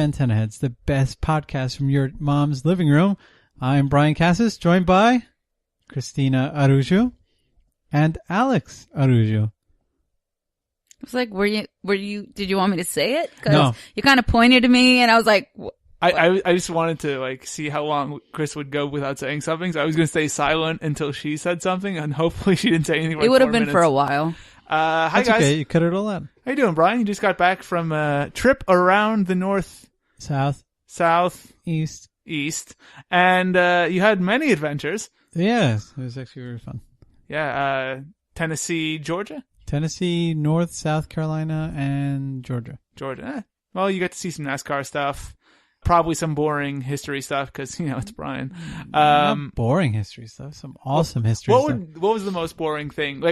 Antenna Heads, the best podcast from your mom's living room. I'm Brian Cassis, joined by Cristina Araujo and Alex Araujo. I was like, did you want me to say it? Because No. you kind of pointed to me and I was like, I just wanted to see how long Chris would go without saying something. So I was going to stay silent until she said something, and hopefully she didn't say anything. It would have been for a while. Hi That's guys. okay, you cut it all out. How you doing, Brian? You just got back from a trip around the South, east, East. and you had many adventures. Yeah, it was actually very fun. Yeah, Tennessee, Georgia, North, South Carolina, and Georgia. Well, you got to see some NASCAR stuff. Probably some boring history stuff because, it's Brian. Not boring history stuff. Some awesome history stuff. What was the most boring thing?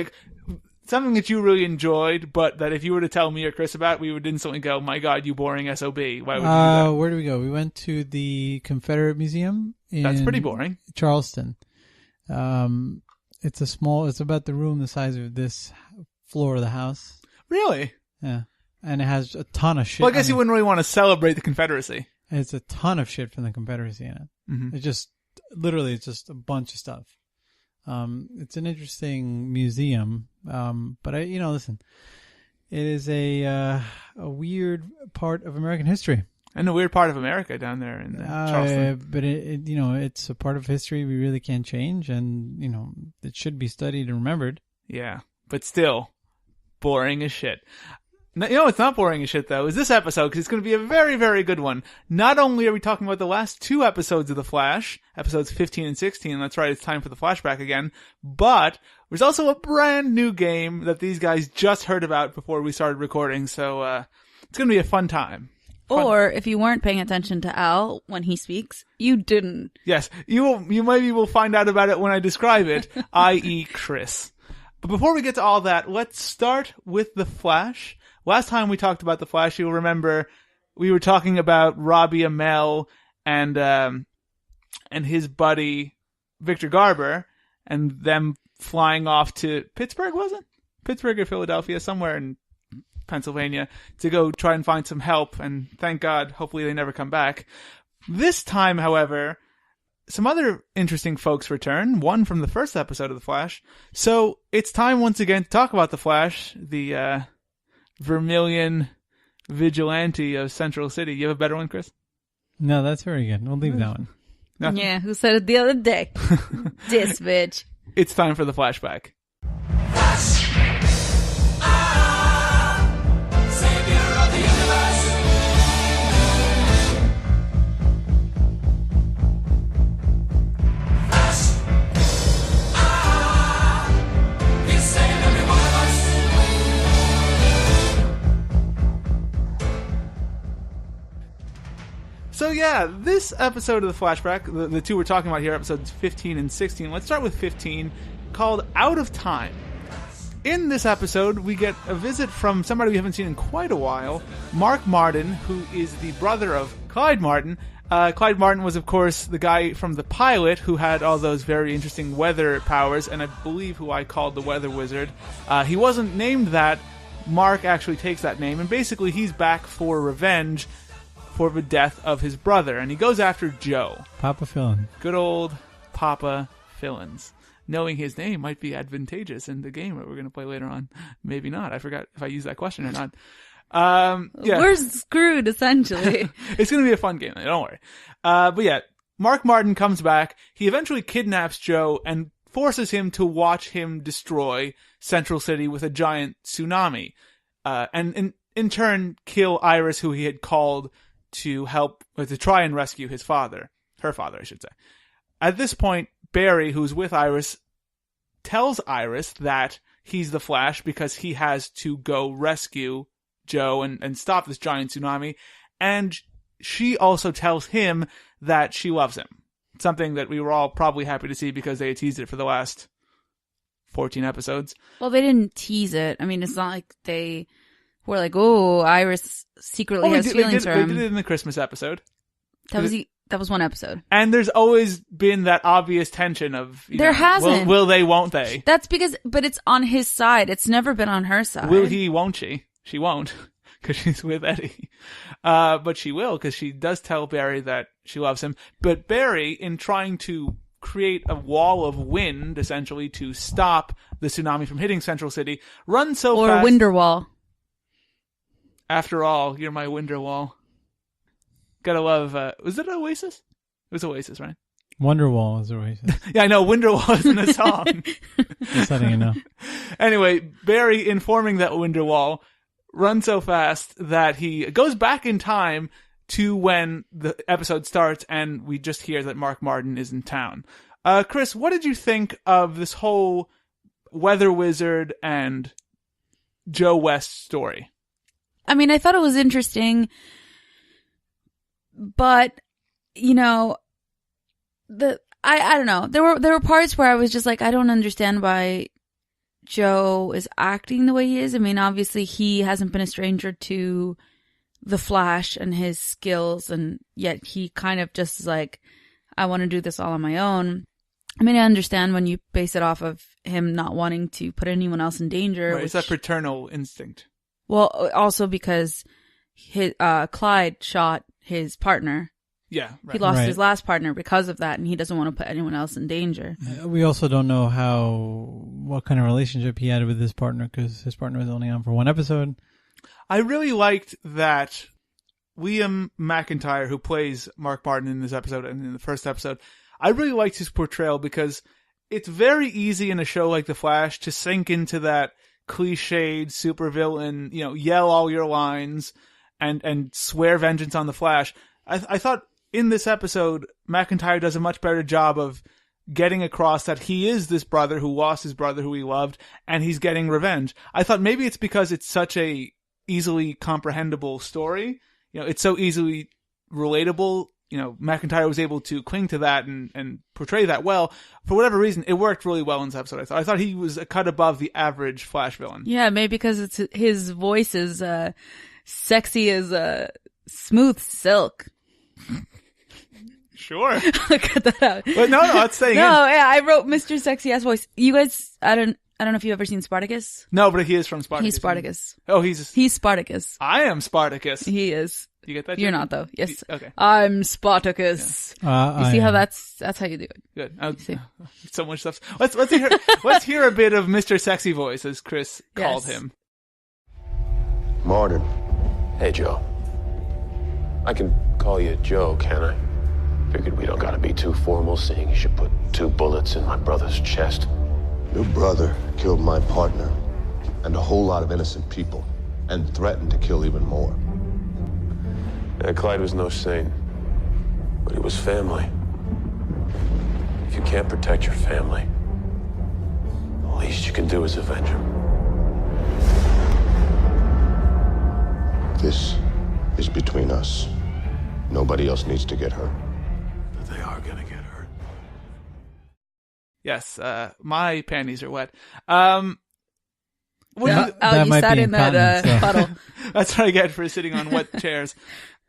Something that you really enjoyed, but that if you were to tell me or Chris about, we would instantly go, my God, you boring SOB. Why would you do that? Where did we go? We went to the Confederate Museum in That's pretty boring. Charleston. It's about the room the size of this floor of the house. Really? Yeah. And it has a ton of shit. Well, I guess you wouldn't really want to celebrate the Confederacy. It's a ton of shit from the Confederacy in it. Mm-hmm. It's just a bunch of stuff. It's an interesting museum. But listen, it is a weird part of American history. And a weird part of America down there in Charleston. But it's a part of history we really can't change, and it should be studied and remembered. Yeah, but still, boring as shit. It's not boring as shit, though, is this episode, because it's going to be a very, very good one. Not only are we talking about the last two episodes of The Flash, episodes 15 and 16, that's right, it's time for the flashback again, but there's also a brand new game that these guys just heard about before we started recording, so it's going to be a fun time. Or if you weren't paying attention to Al when he speaks, you didn't. Yes, you maybe will find out about it when I describe it, i.e. Chris. But before we get to all that, let's start with The Flash. Last time we talked about The Flash, you'll remember we were talking about Robbie Amell and his buddy Victor Garber and them flying off to Pittsburgh, was it? Pittsburgh or Philadelphia, somewhere in Pennsylvania, to go try and find some help. And thank God, hopefully they never come back. This time, however, some other interesting folks return, one from the first episode of The Flash. So it's time once again to talk about The Flash, the Vermilion vigilante of Central City. You have a better one, Chris? No, that's very good. We'll leave that one. No. Yeah, who said it the other day? This bitch. It's time for the flashback. Savior of the universe. He's saving every one of us. So yeah, this episode of the flashback, the two we're talking about here, episodes 15 and 16. Let's start with 15, called Out of Time. In this episode, we get a visit from somebody we haven't seen in quite a while, Mark Martin, who is the brother of Clyde Martin. Clyde Martin was, of course, the guy from the pilot who had all those very interesting weather powers, and I believe who I called the Weather Wizard. He wasn't named that. Mark actually takes that name, and basically he's back for revenge for the death of his brother, and he goes after Joe. Papa Fillin. Good old Papa Fillins. Knowing his name might be advantageous in the game that we're going to play later on. Maybe not. I forgot if I used that question or not. Yeah. We're screwed, essentially. It's going to be a fun game. Don't worry. But yeah, Mark Martin comes back. He eventually kidnaps Joe and forces him to watch him destroy Central City with a giant tsunami. And in turn, kill Iris, who he had called to help, or to try and rescue her father, I should say. At this point, Barry, who's with Iris, tells Iris that he's the Flash because he has to go rescue Joe and stop this giant tsunami. And she also tells him that she loves him. Something that we were all probably happy to see because they had teased it for the last 14 episodes. Well, they didn't tease it. I mean, it's not like they were like, oh, Iris secretly has feelings for him. They did it in the Christmas episode. That was one episode. And there's always been that obvious tension of, there hasn't. Will they, won't they? That's because, but it's on his side. It's never been on her side. Will he, won't she? She won't. because she's with Eddie. But she will, because she does tell Barry that she loves him. But Barry, in trying to create a wall of wind, essentially, to stop the tsunami from hitting Central City, runs so fast. Or Winder Wall. After all, you're my winder wall. Gotta love, was it Oasis? It was Oasis, right? Wonderwall is Oasis. Yeah, I know, Wonderwall isn't a song. Just letting you know. Anyway, Barry, informing that Wonderwall, runs so fast that he goes back in time to when the episode starts, and we just hear that Mark Martin is in town. Chris, what did you think of this whole Weather Wizard and Joe West story? I mean, I thought it was interesting, but, you know, I don't know. There were parts where I was just like, I don't understand why Joe is acting the way he is. I mean, obviously he hasn't been a stranger to the Flash and his skills, and yet he kind of just is like, I want to do this all on my own. I mean, I understand when you base it off of him not wanting to put anyone else in danger. Right, it's that paternal instinct. Well, also because Clyde shot his partner. Yeah, right. He lost his last partner because of that, and he doesn't want to put anyone else in danger. We also don't know what kind of relationship he had with his partner, because his partner was only on for one episode. I really liked that Liam McIntyre, who plays Mark Martin in this episode and in the first episode, I really liked his portrayal, because it's very easy in a show like The Flash to sink into that cliched supervillain, yell all your lines and swear vengeance on the Flash. I thought in this episode, McIntyre does a much better job of getting across that he is this brother who lost his brother who he loved, and he's getting revenge. I thought maybe it's because it's such a easily comprehensible story. It's so easily relatable. McIntyre was able to cling to that and portray that well. For whatever reason, it worked really well in this episode. I thought he was a cut above the average Flash villain. Yeah, maybe because his voice is sexy as smooth silk. Sure. Cut that out. But no, it's staying in. No, yeah, I wrote Mr. Sexy Ass Voice. You guys, I don't know if you've ever seen Spartacus. No, but he is from Spartacus. He's Spartacus. Oh, he's Spartacus. I am Spartacus. He is. You get that? You're not, though. Yes. Okay. I'm Spartacus. Yeah. You see how that's how you do it. Good. See. So much stuff. Let's hear a bit of Mr. Sexy Voice, as Chris called him. Martin. Hey, Joe. I can call you Joe, can I? Figured we don't gotta be too formal, seeing you should put 2 bullets in my brother's chest. Your brother killed my partner and a whole lot of innocent people, and threatened to kill even more. Clyde was no saint, but he was family. If you can't protect your family, the least you can do is avenge him. This is between us. Nobody else needs to get hurt. But they are gonna get hurt. Yes, my panties are wet. You sat in that puddle. That's what I get for sitting on wet chairs.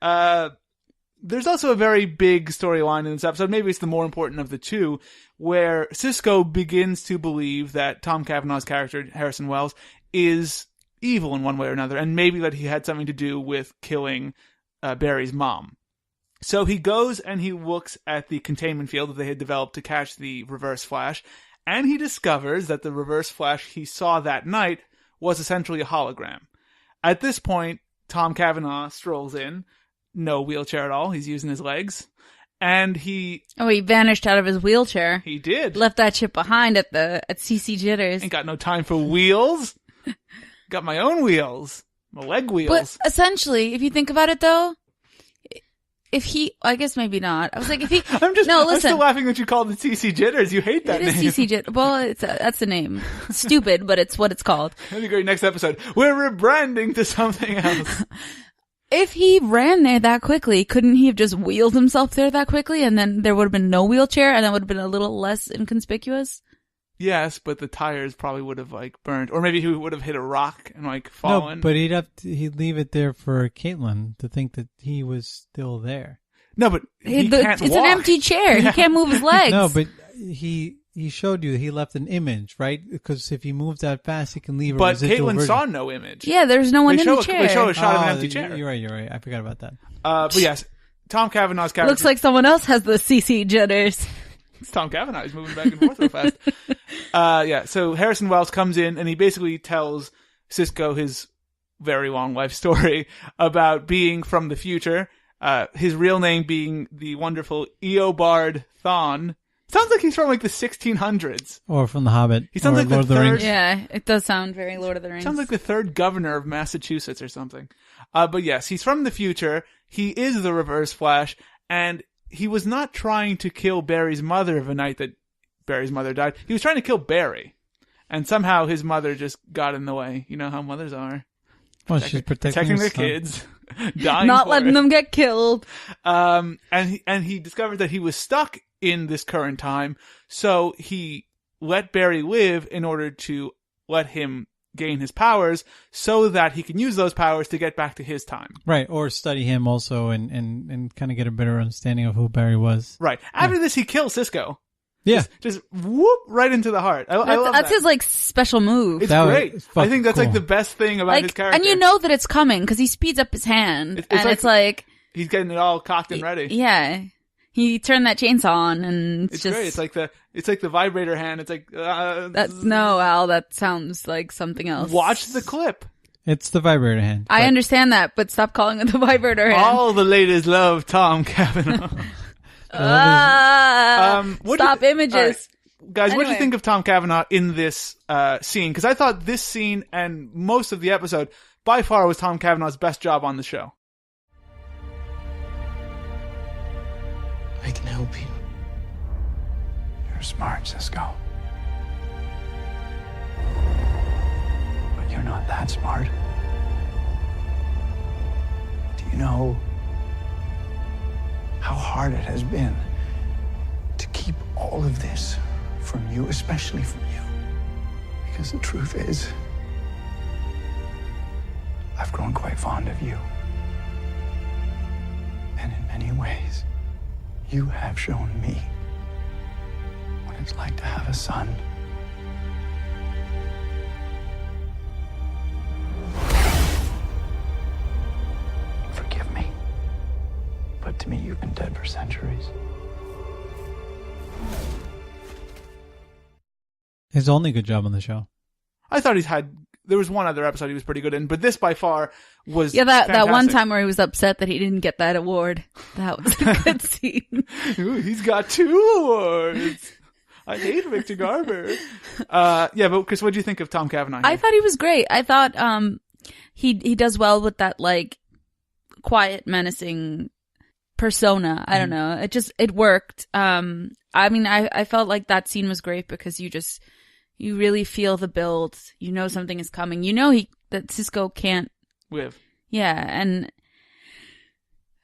There's also a very big storyline in this episode. Maybe it's the more important of the two, where Cisco begins to believe that Tom Cavanagh's character, Harrison Wells, is evil in one way or another, and maybe that he had something to do with killing Barry's mom. So he goes and he looks at the containment field that they had developed to catch the Reverse Flash, and he discovers that the Reverse Flash he saw that night was essentially a hologram. At this point, Tom Cavanagh strolls in, no wheelchair at all, he's using his legs, and he vanished out of his wheelchair. He did. Left that shit behind at CC Jitters. Ain't got no time for wheels. Got my own wheels. My leg wheels. But essentially, if you think about it though, I guess maybe not. I was like, listen. I'm still laughing that you called it CC Jitters. You hate that name. It is CC Jitters. Well, that's the name. It's stupid, but it's what it's called. That'd be great. Next episode, we're rebranding to something else. If he ran there that quickly, couldn't he have just wheeled himself there that quickly, and then there would have been no wheelchair, and that would have been a little less inconspicuous? Yes, but the tires probably would have burned, or maybe he would have hit a rock and fallen. No, but he'd leave it there for Caitlin to think that he was still there. No, but he can't it's walk. an empty chair. He can't move his legs. No, but he he showed you he left an image, right? Because if he moves that fast, he can leave a But residual Caitlin version. saw no image. Yeah, there's no one in the chair. They show a shot of an Oh, empty chair. You're right. I forgot about that. But yes, Tom Cavanagh's character. Looks like someone else has the CC jitters. It's Tom Cavanagh. He's moving back and forth real fast. Yeah, so Harrison Wells comes in and he basically tells Cisco his very long life story about being from the future. His real name being the wonderful Eobard Thawne. Sounds like he's from like the 1600s. Or from The Hobbit. He sounds or like the Lord of the third- Rings. Yeah, it does sound very Lord of the Rings. Sounds like the third governor of Massachusetts or something. But yes, he's from the future. He is the Reverse Flash, and he was not trying to kill Barry's mother the night that Barry's mother died. He was trying to kill Barry. And somehow his mother just got in the way. You know how mothers are. Well, she's Protecting their her son. kids. Dying Not for letting it. them get killed. And he discovered that he was stuck in this current time, so he let Barry live in order to let him gain his powers so that he can use those powers to get back to his time. Right, or study him also and kind of get a better understanding of who Barry was. Right. After this, he kills Cisco. Yeah. Just whoop right into the heart. I love That's that. his like special move. It's That was great. I fucking think that's like cool. the best thing about his Like, character. and you know that it's coming because he speeds up his hand, It's and like- it's like, he's getting it all cocked and ready. yeah, he turned that chainsaw on, and It's just great. It's like the vibrator hand. It's like that's no, Al. That sounds like something else. watch the clip. It's the vibrator hand. I But understand that, but stop calling it the vibrator hand. All the ladies love Tom Cavanagh. What do Stop you- images. all right. Guys, what do you Anyway. think of Tom Cavanagh in this scene? Because I thought this scene and most of the episode by far was Tom Cavanagh's best job on the show. I can help you. You're smart, Cisco. But you're not that smart. Do you know how hard it has been to keep all of this from you, especially from you? Because the truth is, I've grown quite fond of you. And in many ways, you have shown me what it's like to have a son. Forgive me, but to me, you've been dead for centuries. his only good job on the show. I thought there was one other episode he was pretty good in, but this by far was Yeah, that one fantastic. time where he was upset that he didn't get that award. That was a good scene. Ooh, he's got 2 awards. I hate Victor Garber. Yeah, but Chris, what do you think of Tom Cavanagh? I thought he was great. I thought he does well with that like quiet, menacing persona. I don't know. It worked. I mean, I felt like that scene was great because you really feel the build. You know something is coming. You know that Cisco can't With. Yeah, and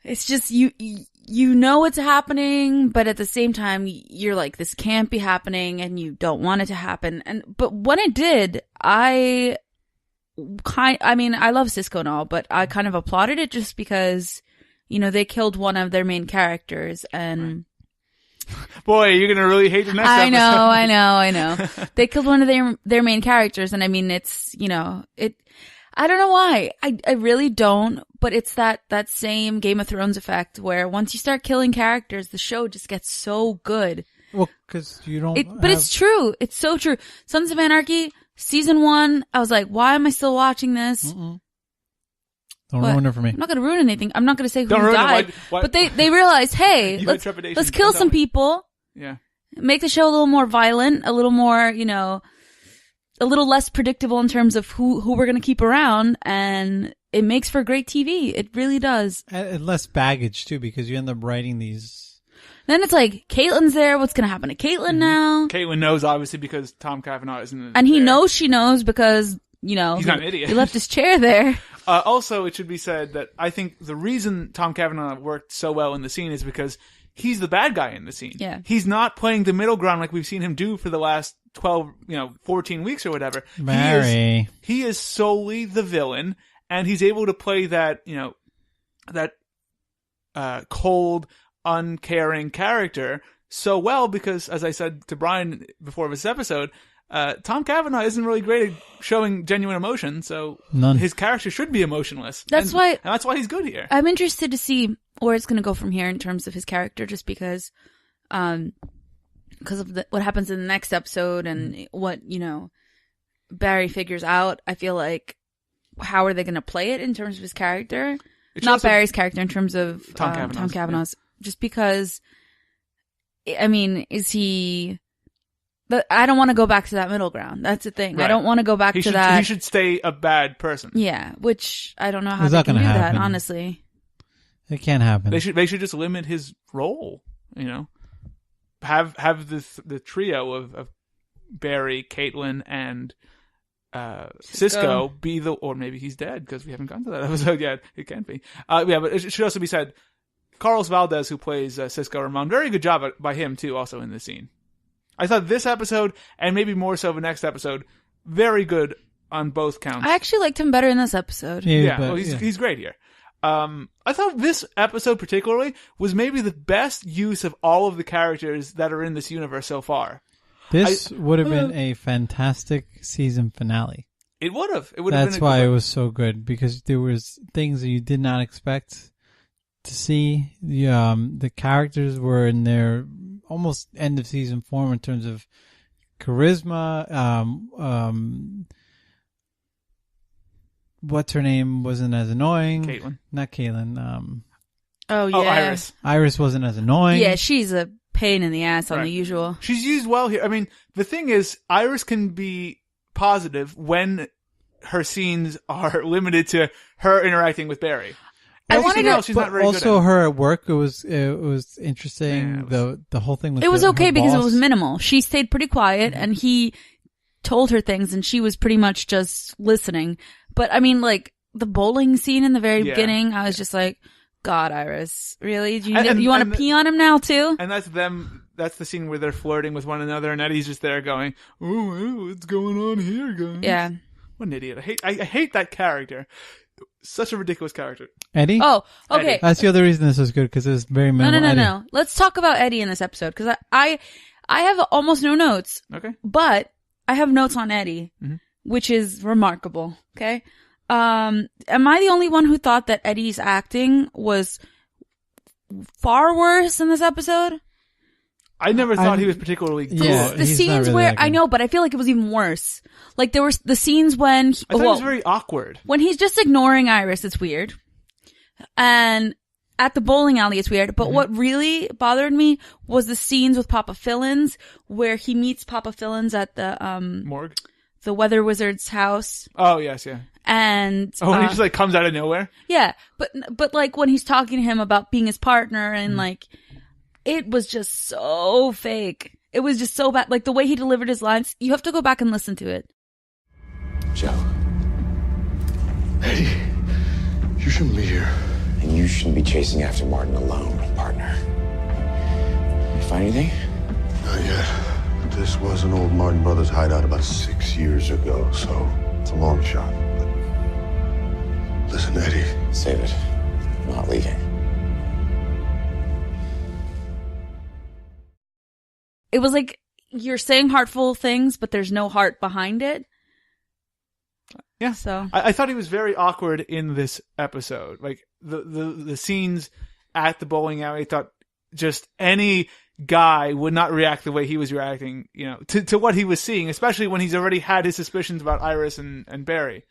it's just you know it's happening, but at the same time you're like, this can't be happening, and you don't want it to happen. But when it did, I mean, I love Cisco and all, but I kind of applauded it just because, you know, they killed one of their main characters, and Boy, you're gonna really hate the next I episode. know. They killed one of their main characters, and I mean, it's, you know, I don't know why. I really don't, but it's that same Game of Thrones effect where once you start killing characters, the show just gets so good. Well, because you don't. But it's true. It's so true. Sons of Anarchy, season 1, I was like, why am I still watching this? Don't What? ruin it for me. I'm not going to ruin anything. I'm not going to say who Don't ruin it. died. Why- But they realized, hey, You had let's trepidation. kill Don't some tell me. people. Yeah. Make the show a little more violent, a little more, you know, a little less predictable in terms of who we're going to keep around, and it makes for great TV. It really does. And less baggage too, because you end up writing these. Then it's like, Caitlyn's there. What's going to happen to Caitlyn now? Caitlin knows, obviously, because Tom Cavanagh isn't And he there. knows she knows because, you know, He's not an idiot. he left his chair there. Also, it should be said that I think the reason Tom Cavanagh worked so well in the scene is because he's the bad guy in the scene. Yeah. He's not playing the middle ground like we've seen him do for the last 14 weeks or whatever. Mary. He is solely the villain, and he's able to play that, you know, that cold, uncaring character so well because, as I said to Brian before this episode, Tom Cavanagh isn't really great at showing genuine emotion, so None. his character should be emotionless. That's and, why- and that's why he's good here. I'm interested to see where it's going to go from here in terms of his character, just because of what happens in the next episode and what, Barry figures out. I feel like, how are they going to play it in terms of his character? It's Not also- Barry's character, in terms of Tom Tom Cavanagh's, Cavanagh's. Just because, I mean, is he... I don't want to go back to that middle ground. That's the thing. I Right. don't want to go back to that. He should stay a bad person. Yeah, which I don't know how It's they not can do gonna that, happen. honestly. It can't happen. They should just limit his role. Have the trio of Barry, Caitlin, and Cisco be or maybe he's dead because we haven't gotten to that episode yet. It can't be. Yeah, but it should also be said, Carlos Valdez, who plays Cisco Ramon, very good job by him too. Also in this scene, I thought this episode and maybe more so the next episode, very good on both counts. I actually liked him better in this episode. Yeah, but, well, he's great here. I thought this episode particularly was maybe the best use of all of the characters that are in this universe so far. This would have been a fantastic season finale. It would have. It would have been. That's why it was so good, because there was things that you did not expect to see. The characters were in their almost end of season form in terms of charisma. What's her name wasn't as annoying. Caitlin. Not Caitlin. Oh, yeah. Oh, Iris. Iris wasn't as annoying. Yeah, she's a pain in the ass on Right. the usual. She's used well here. I mean, the thing is, Iris can be positive when her scenes are limited to her interacting with Barry. I Everything wanted to- else she's not But very also good at. her at work, it was interesting. Yeah, The whole thing with It was her okay because it boss. was minimal. She stayed pretty quiet Mm-hmm. and he told her things and she was pretty much just listening. But I mean, like, the bowling scene in the very Yeah. beginning, I was just like, God, Iris, really? Do And- you want and to pee on him now too? And that's them. That's the scene where they're flirting with one another, and Eddie's just there going, "Oh, what's going on here, guys?" Yeah. What an idiot! I hate that character. Such a ridiculous character. Eddie. Oh, okay. Eddie. That's the other reason this was good, because it was very No, minimal. Eddie. no. Let's talk about Eddie in this episode because I have almost no notes, Okay. but I have notes on Eddie, Mhm. which is remarkable. Okay. Am I the only one who thought that Eddie's acting was far worse in this episode? I never thought I'm- he was particularly good. Yeah, The he's not scenes really where that I good. know, but I feel like it was even worse. Like there were the scenes when I thought he was very awkward. when he's just ignoring Iris, it's weird. And at the bowling alley, it's weird. But what really bothered me was the scenes with Papa Fillins, where he meets Papa Fillins at Morgue. the Weather Wizard's house. Oh yes, yeah. And Oh, when he just like comes out of nowhere. yeah, but like when he's talking to him about being his partner and like, it was just so fake. It was just so bad. Like the way he delivered his lines, you have to go back and listen to it. Joe, Eddie, you shouldn't be here. and you shouldn't be chasing after Martin alone, partner. You find anything? Not yet. But this was an old Martin Brothers hideout about 6 years ago, so it's a long shot. But listen, Eddie. Save it. I'm not leaving. It was like you're saying heartful things, but there's no heart behind it. Yeah. So I thought he was very awkward in this episode. Like the scenes at the bowling alley, I thought just any guy would not react the way he was reacting, to what he was seeing, especially when he's already had his suspicions about Iris and Barry.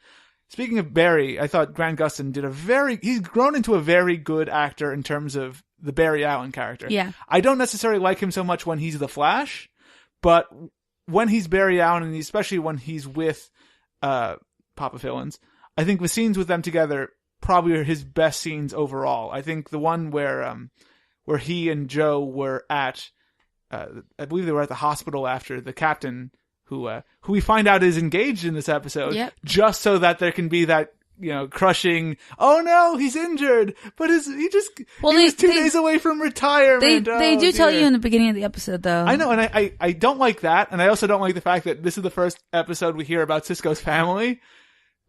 Speaking of Barry, I thought Grant Gustin he's grown into a very good actor in terms of the Barry Allen character. yeah, I don't necessarily like him so much when he's the Flash, but when he's Barry Allen, and especially when he's with Papa Fillins, I think the scenes with them together probably are his best scenes overall. I think the one where he and Joe were at, I believe they were at the hospital after the captain, who we find out is engaged in this episode, Yep. just so that there can be that crushing. Oh no, he's injured, but he was 2 days away from retirement. they Oh, do tell dear. you in the beginning of the episode, though. I know, and I don't like that, and I also don't like the fact that this is the first episode we hear about Cisco's family.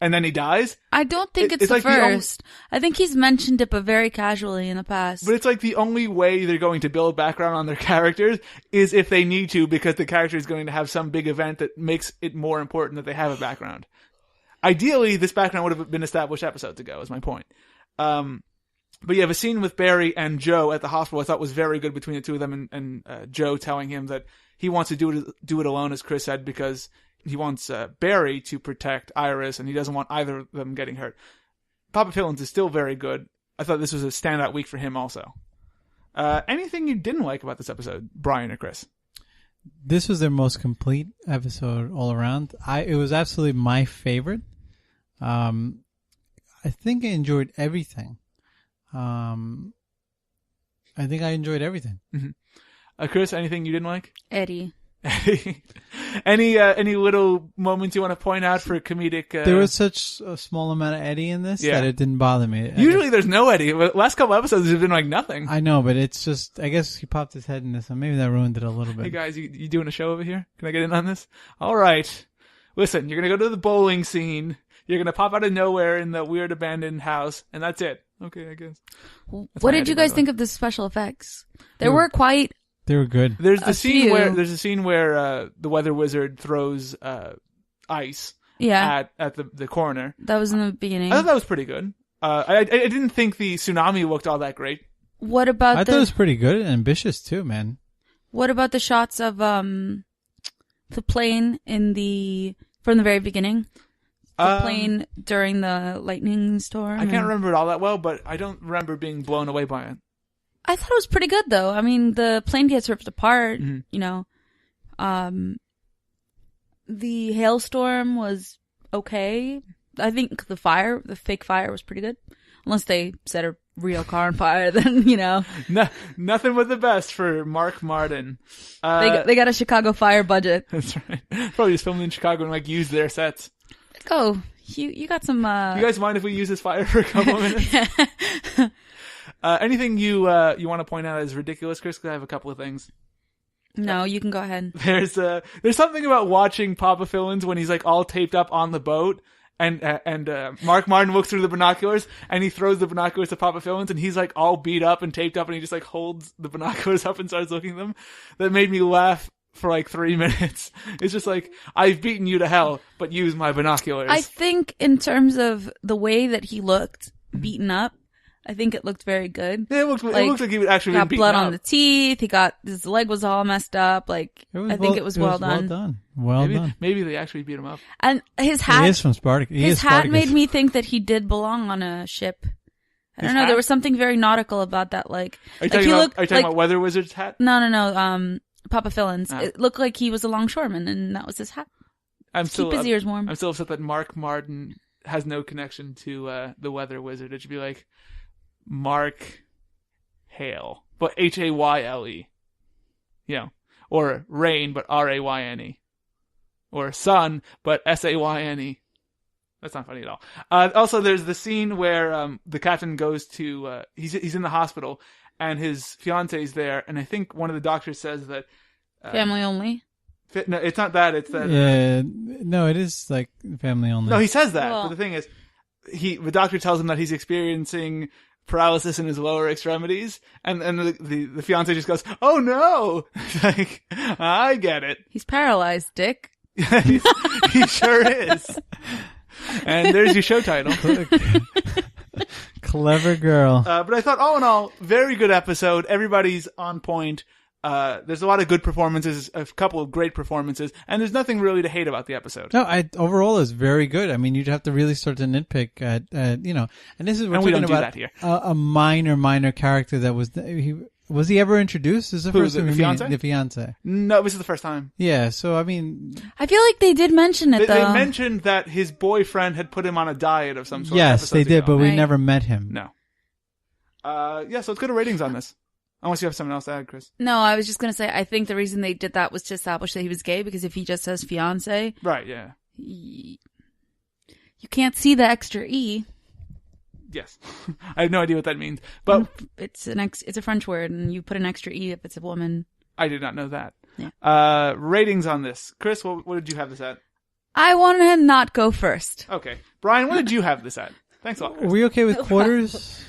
and then he dies. I don't think it's it's the like the first. I think he's mentioned it, but very casually in the past. But it's like the only way they're going to build background on their characters is if they need to, because the character is going to have some big event that makes it more important that they have a background. Ideally, this background would have been established episodes ago, is my point. But you have a scene with Barry and Joe at the hospital I thought was very good between the two of them, and Joe telling him that he wants to do it alone, as Chris said, because he wants Barry to protect Iris, and he doesn't want either of them getting hurt. Papa Fillins is still very good. I thought this was a standout week for him also. Anything you didn't like about this episode, Brian or Chris? This was their most complete episode all around. It was absolutely my favorite. I think I enjoyed everything. I think I enjoyed everything. Mm-hmm. Chris, anything you didn't like? Eddie. Any little moments you want to point out for comedic? There was such a small amount of Eddie in this that it didn't bother me. Usually there's no Eddie. Last couple episodes there's been like nothing. I know, but it's just, I guess he popped his head in this one. Maybe that ruined it a little bit. Hey guys, you doing a show over here? Can I get in on this? All right. Listen, you're going to go to the bowling scene. You're going to pop out of nowhere in the weird abandoned house, and that's it. Okay, I guess. What did you guys think of the special effects? They were quite... They were good. There's a scene where the weather wizard throws ice at the corner. That was in the beginning. I thought that was pretty good. I didn't think the tsunami looked all that great. What about I thought it was pretty good and ambitious too, man. What about the shots of the plane from the very beginning? The plane during the lightning storm? I can't remember it all that well, but I don't remember being blown away by it. I thought it was pretty good, though. I mean, the plane gets ripped apart, you know. The hailstorm was okay. I think the fake fire was pretty good. Unless they set a real car on fire, then, you know. Nothing but the best for Mark Martin. They got a Chicago fire budget. That's right. Probably just filmed in Chicago and, like, used their sets. Go. You got some, You guys mind if we use this fire for a couple of minutes? Anything you want to point out as ridiculous, Chris? 'Cause I have a couple of things. No, you can go ahead. There's something about watching Papa Fillins when he's like all taped up on the boat, and Mark Martin looks through the binoculars and he throws the binoculars to Papa Fillins, and he's like all beat up and taped up, and he just like holds the binoculars up and starts looking at them. That made me laugh for like 3 minutes. It's just like, I've beaten you to hell, but use my binoculars. I think in terms of the way that he looked beaten up, I think it looked very good. Yeah, it looked like he would actually got been beaten blood up. on the teeth. His leg was all messed up. Like, I think it was well done. Well done. Maybe they actually beat him up. And his hat. He is from Spartacus. His hat made me think that he did belong on a ship. I don't know. There was something very nautical about that. Like, are you talking about Weather Wizard's hat? No. Papa Fillins. It looked like he was a longshoreman, and that was his hat. Keep his ears warm. I'm still upset that Mark Martin has no connection to the Weather Wizard. It should be like Mark Hale, but Hayle. Yeah. Or Rain, but Rayne. Or Sun, but Sayne. That's not funny at all. Also, there's the scene where the captain goes to he's in the hospital and his fiance's there, and I think one of the doctors says that family only. No, it's not that. It's that. Yeah, no, it is like family only. No, he says that, but the thing is, the doctor tells him that he's experiencing paralysis in his lower extremities, and the fiance just goes, "Oh no!" Like, I get it. He's paralyzed, Dick. He sure is. And there's your show title. Clever girl. But I thought, all in all, very good episode. Everybody's on point. There's a lot of good performances, a couple of great performances, and there's nothing really to hate about the episode. No, overall is very good. I mean, you'd have to really start to nitpick at and this is, we're we talking don't do about that here. A minor character that was he ever introduced? This is the first time the fiance? The fiance. No, this is the first time. Yeah, so I mean, I feel like they did mention it, though. They mentioned that his boyfriend had put him on a diet of some sort. Yes, they did, but we Right. never met him. No. Yeah, so let's go to ratings on this. Unless you have something else to add, Chris. No, I was just going to say, I think the reason they did that was to establish that he was gay, because if he just says fiance, Right, yeah. you can't see the extra E. Yes. I have no idea what that means. But It's a French word, and you put an extra E if it's a woman. I did not know that. Yeah. Ratings on this. Chris, what did you have this at? I want to not go first. Okay. Brian, what did you have this at? Thanks a lot, Are Chris. we okay with quarters?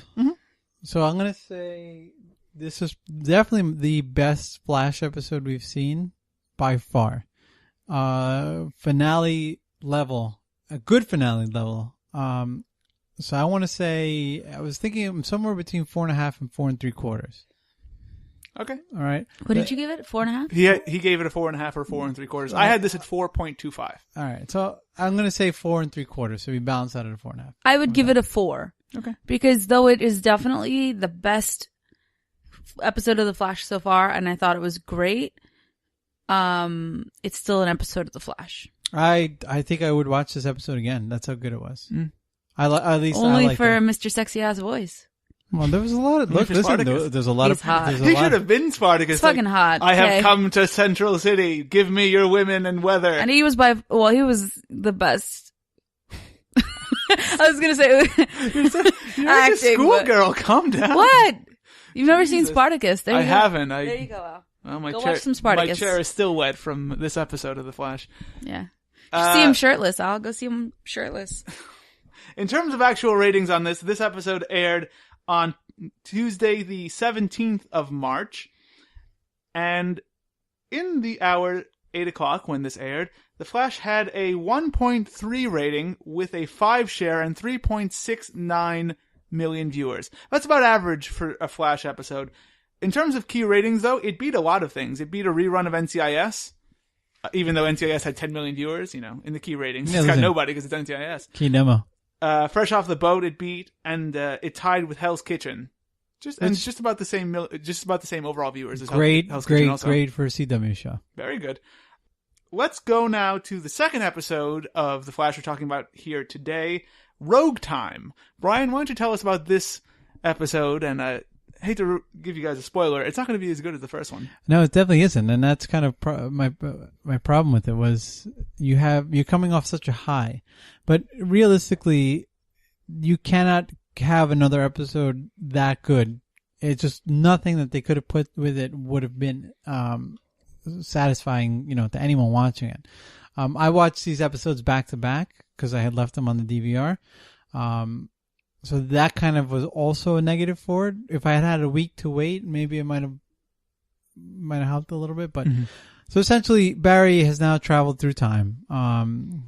So I'm going to say this is definitely the best Flash episode we've seen by far. Finale level, a good finale level. So I want to say, I was thinking somewhere between 4.5 and 4 3/4. Okay. All right. What did you give it? 4.5? He gave it a 4.5 or 4 3/4. I had this at 4.25. All right. So I'm going to say 4 3/4. So we balance out at a 4.5. I would give it a 4. Okay. Because though it is definitely the best episode of The Flash so far, and I thought it was great, it's still an episode of The Flash. I think I would watch this episode again. That's how good it was. At least Only I liked for it. Mr. Sexy Ass voice. Well, there was a lot of look. for Listen, Spartacus. there's a lot He's of. hot. There's a He lot should have been Spartacus. It's fucking hot. I have okay? come to Central City. Give me your women and weather. And he was he was the best. I was gonna say You're like a acting, schoolgirl. Calm down. what? You've never seen Jesus. Spartacus? There you I go. haven't. There you go, Al. Well, my Go chair, watch some Spartacus. My chair is still wet from this episode of The Flash. Yeah. See him shirtless. I'll go see him shirtless. In terms of actual ratings on this episode aired on Tuesday, the 17th of March. And in the hour 8 o'clock when this aired, The Flash had a 1.3 rating with a 5 share and 3.69 million viewers. That's about average for a Flash episode. In terms of key ratings, though, it beat a lot of things. It beat a rerun of NCIS, even though NCIS had 10 million viewers, in the key ratings. Yeah, It's got listen. nobody because it's NCIS. Key demo. Fresh Off the Boat, it beat, and it tied with Hell's Kitchen. It's just about the same overall viewers as Great, Hell's Kitchen great, also. great for a CW show. Very good. Let's go now to the second episode of The Flash we're talking about here today, Rogue Time. Brian, why don't you tell us about this episode? And I hate to give you guys a spoiler. It's not going to be as good as the first one. No, it definitely isn't, and that's kind of my problem with it was you're coming off such a high, but realistically, you cannot have another episode that good. It's just nothing that they could have put with it would have been satisfying, to anyone watching it. I watched these episodes back to back because I had left them on the DVR. So that kind of was also a negative for it. If I had had a week to wait, maybe it might have helped a little bit. But so essentially, Barry has now traveled through time.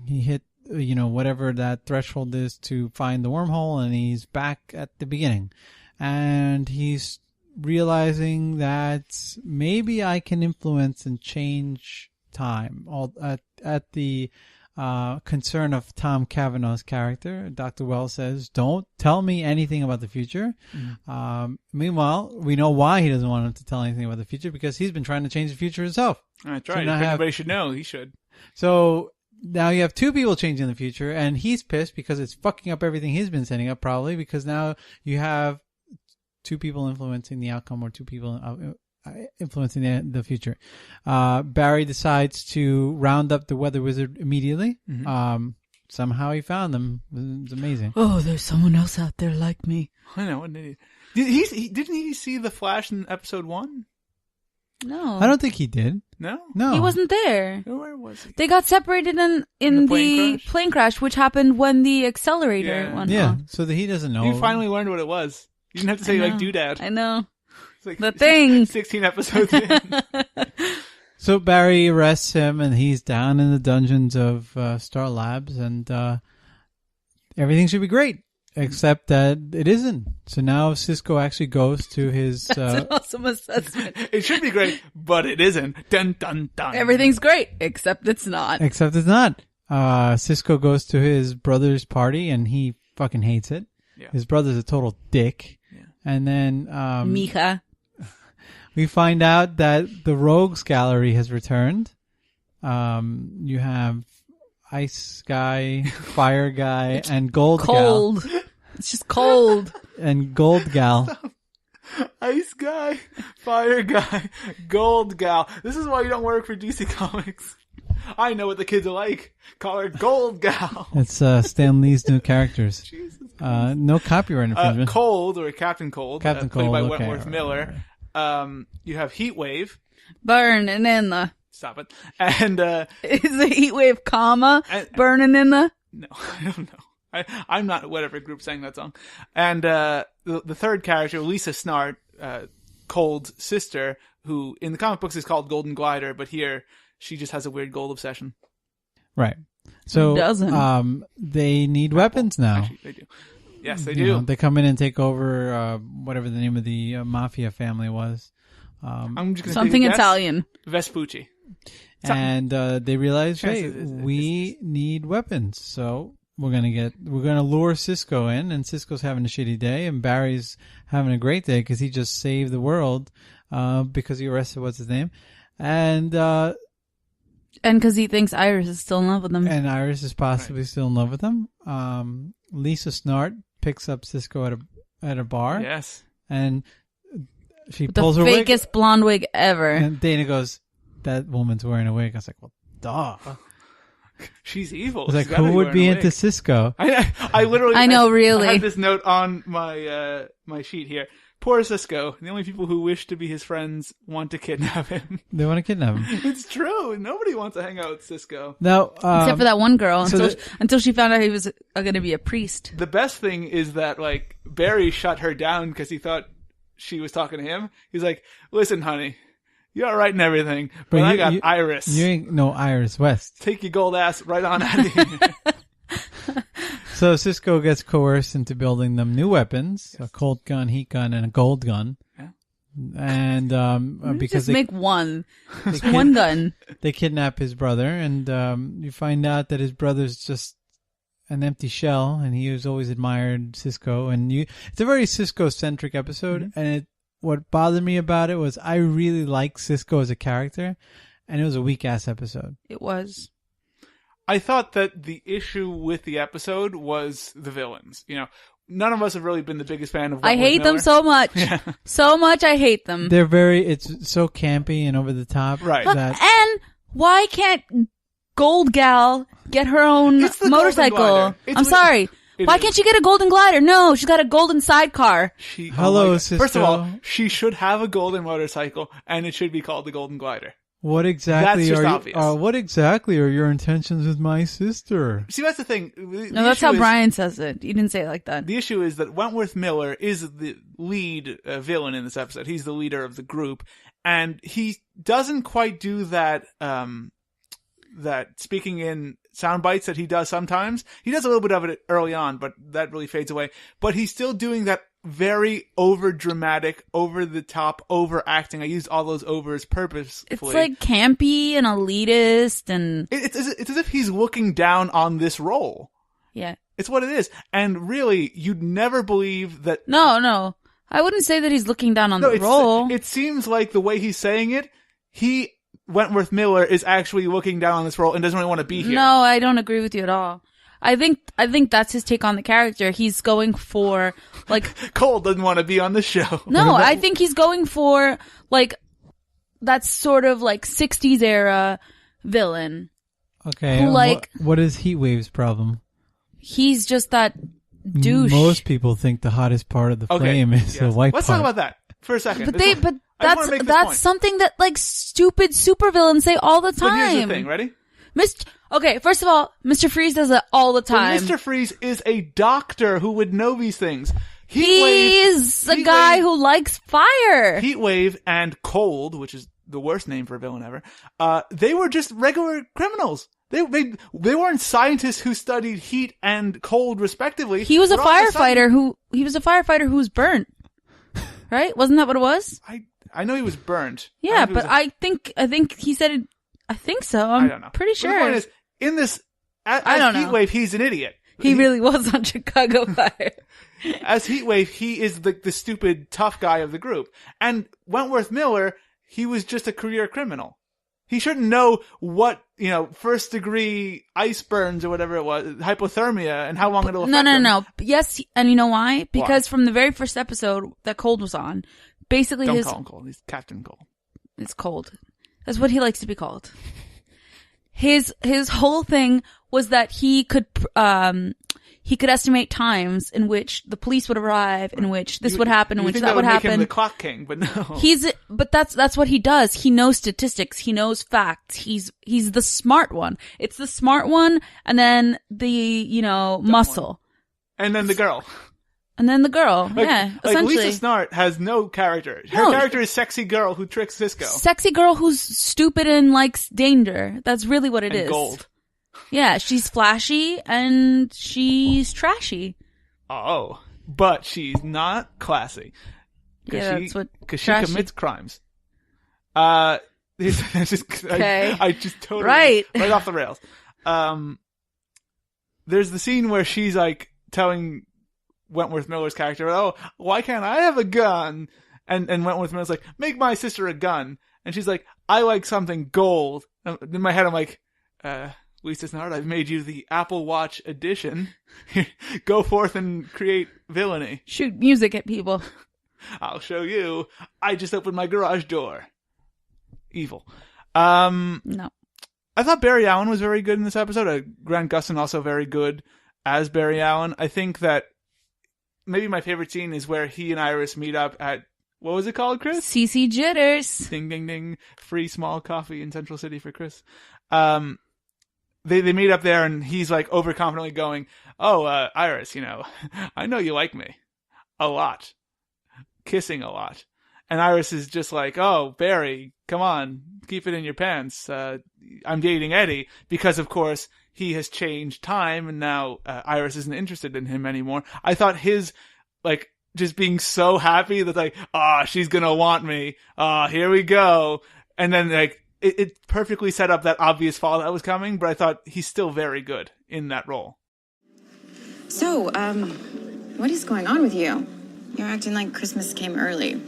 He hit, whatever that threshold is to find the wormhole, and he's back at the beginning. And he's realizing that maybe I can influence and change time. All at the concern of Tom Cavanagh's character. Dr. Wells says, don't tell me anything about the future. Meanwhile, we know why he doesn't want him to tell anything about the future, because he's been trying to change the future himself. That's So right. now If anybody should know, he should. So now you have two people changing the future, and he's pissed because it's fucking up everything he's been setting up, probably, because now you have two people influencing the outcome, or two people influencing the future. Barry decides to round up the Weather Wizard immediately. Somehow he found them. It's amazing. Oh, there's someone else out there like me. I know. What an idiot. Didn't he see the Flash in episode 1? No. I don't think he did. No? No. He wasn't there. Where was he? They got separated in the plane crash, which happened when the accelerator went Yeah, off. so that he doesn't know. You finally learned what it was. You didn't have to say, like, doodad. I know. It's like The thing. 16 episodes in. So Barry arrests him, and he's down in the dungeons of Star Labs, and everything should be great, except that it isn't. So now Cisco actually goes to his... That's an awesome assessment. It should be great, but it isn't. Dun, dun, dun. Everything's great, except it's not. Except it's not. Cisco goes to his brother's party, and he fucking hates it. Yeah. His brother's a total dick. Yeah. And then Mika. we find out that the Rogues Gallery has returned. You have Ice Guy, Fire Guy, and Gold Cold. It's just cold. Gal. And Gold Gal. Ice Guy, Fire Guy, Gold Gal. This is why you don't work for DC Comics. I know what the kids are like. Call her Gold Gal. It's Stan Lee's new characters. Jesus. No copyright infringement. Cold, or Captain Cold. Captain played Cold, by okay. Wentworth Miller. You have Heat Wave. Burning in the Stop it. And Is the heat wave comma burning in the? no, I don't know. I'm not whatever group sang that song. And the third character, Lisa Snart, Cold's sister, who in the comic books is called Golden Glider, but here she just has a weird gold obsession. Right. So doesn't? they need weapons now. Actually, they do. Yes, they You do. know, they come in and take over whatever the name of the mafia family was. I'm just gonna Something take a guess. Italian. Vespucci. And they realize, hey, Chances is- we need weapons. So we're gonna lure Cisco in, and Cisco's having a shitty day, and Barry's having a great day because he just saved the world because he arrested what's his name, and because he thinks Iris is still in love with him. and Iris is possibly still in love with him. Lisa Snart picks up Cisco at a bar, Yes. and she With the pulls her wig, fakest blonde wig ever. and Dana goes, "That woman's wearing a wig." I was like, "Well, duh." She's evil. I was like, She's gotta "Who be would wearing be a into wig. Cisco?" I literally. I know, I really. had this note on my my sheet here. Poor Cisco. The only people who wish to be his friends want to kidnap him. They want to kidnap him. It's true. Nobody wants to hang out with Cisco. Now, Except for that one girl so until she found out he was going to be a priest. The best thing is that like Barry shut her down because he thought she was talking to him. He's like, "Listen, honey, you're all right and everything, but I got Iris. You ain't no Iris West. Take your gold ass right on out of here." So Cisco gets coerced into building them new weapons: a cold gun, heat gun, and a gold gun. Yeah. And because Just make one. Just one gun. they kidnap his brother, and you find out that his brother's just an empty shell, and he has always admired Cisco. And it's a very Cisco-centric episode, and what bothered me about it was I really like Cisco as a character, and it was a weak-ass episode. It was. I thought that the issue with the episode was the villains. You know, none of us have really been the biggest fan of. I Wentworth hate them Miller. so much. So much I hate them. It's so campy and over the top. Right. That And why can't Gold Gal get her own It's the Golden motorcycle? Glider. It's I'm what- sorry. It Why is. can't she get a golden glider? No, she's got a golden sidecar. Hello, God. Cisco. First of all, she should have a golden motorcycle, and it should be called the Golden Glider. What exactly That's just are obvious. what exactly are your intentions with my sister? See, that's the thing. No, that's how Brian says it. You didn't say it like that. The issue is that Wentworth Miller is the lead villain in this episode. He's the leader of the group, and he doesn't quite do that. That speaking in sound bites that he does sometimes. He does a little bit of it early on, but that really fades away. But he's still doing that very over dramatic, over the top, overacting. I used all those overs purposefully. It's like campy and elitist and It's as if he's looking down on this role. yeah. It's what it is. And really, you'd never believe that. No. I wouldn't say that he's looking down on the it's, role. it seems like the way he's saying it, Wentworth Miller is actually looking down on this role and doesn't really want to be here. No, I don't agree with you at all. I think that's his take on the character. He's going for like Cole doesn't want to be on the show. no, I think he's going for like that sort of like 60s era villain. Okay, Who, like- what is Heatwave's problem? He's just that douche. Most people think the hottest part of the Okay, flame is the yes. white Let's part. talk about that for a second. But I just wanna that's make this point. something that like stupid supervillains say all the time. But here's the thing, ready? Okay, first of all, Mr. Freeze does it all the time. Mr. Freeze is a doctor who would know these things. He's a guy who likes fire. Heatwave and Cold, which is the worst name for a villain ever, they were just regular criminals. They weren't scientists who studied heat and cold respectively. He was a But all of a sudden- firefighter who was burnt. Right? Wasn't that what it was? I know he was burnt. Yeah, but I think he said it. I think so. I don't know. Pretty But sure. the point is, in this, as I don't know. Heatwave, he's an idiot. He really was on Chicago Fire. As Heatwave, he is the stupid tough guy of the group. And Wentworth Miller, he was just a career criminal. He shouldn't know what, first degree ice burns or whatever it was, hypothermia, and how long it'll affect him. No. Yes, and you know why? Because from the very first episode that Cold was on, basically Don't call him Cole. He's Captain Cole. It's Cold. That's what he likes to be called. His whole thing was that he he could estimate times in which the police would arrive, in which this would happen, in You which think that would make him happen. the clock king, but no. But that's what he does. He knows statistics. He knows facts. He's the smart one. It's the smart one, and then the, muscle. And then the girl. And then the girl. Yeah, Like essentially. Lisa Snart has no character. Her No. character is sexy girl who tricks Cisco. Sexy girl who's stupid and likes danger. That's really what it is. And gold. Yeah, she's flashy and she's trashy. Oh, but she's not classy. Yeah, that's what Because she trashy- commits crimes. Okay. I just totally Right. off the rails. There's the scene where she's like telling Wentworth Miller's character, "Oh, why can't I have a gun?" And Wentworth Miller's like, "Make my sister a gun." And she's like, "I like something gold." And in my head, I'm like, Lisa Snart, I've made you the Apple Watch edition. Go forth and create villainy. Shoot music at people. I'll show you. I just opened my garage door. Evil. No. I thought Barry Allen was very good in this episode. Grant Gustin also very good as Barry Allen. I think that maybe my favorite scene is where he and Iris meet up at, what was it called, Chris? CC Jitters. Ding, ding, ding. Free small coffee in Central City for Chris. They meet up there and he's like overconfidently going, "Oh, Iris, I know you like me. A lot. Kissing a lot." And Iris is just like, "Oh, Barry, come on, keep it in your pants. I'm dating Eddie," because of course he has changed time and now Iris isn't interested in him anymore. I thought his just being so happy that she's gonna want me. Here we go. And then it perfectly set up that obvious fall that was coming, but I thought he's still very good in that role. So, what is going on with you? You're acting like Christmas came early.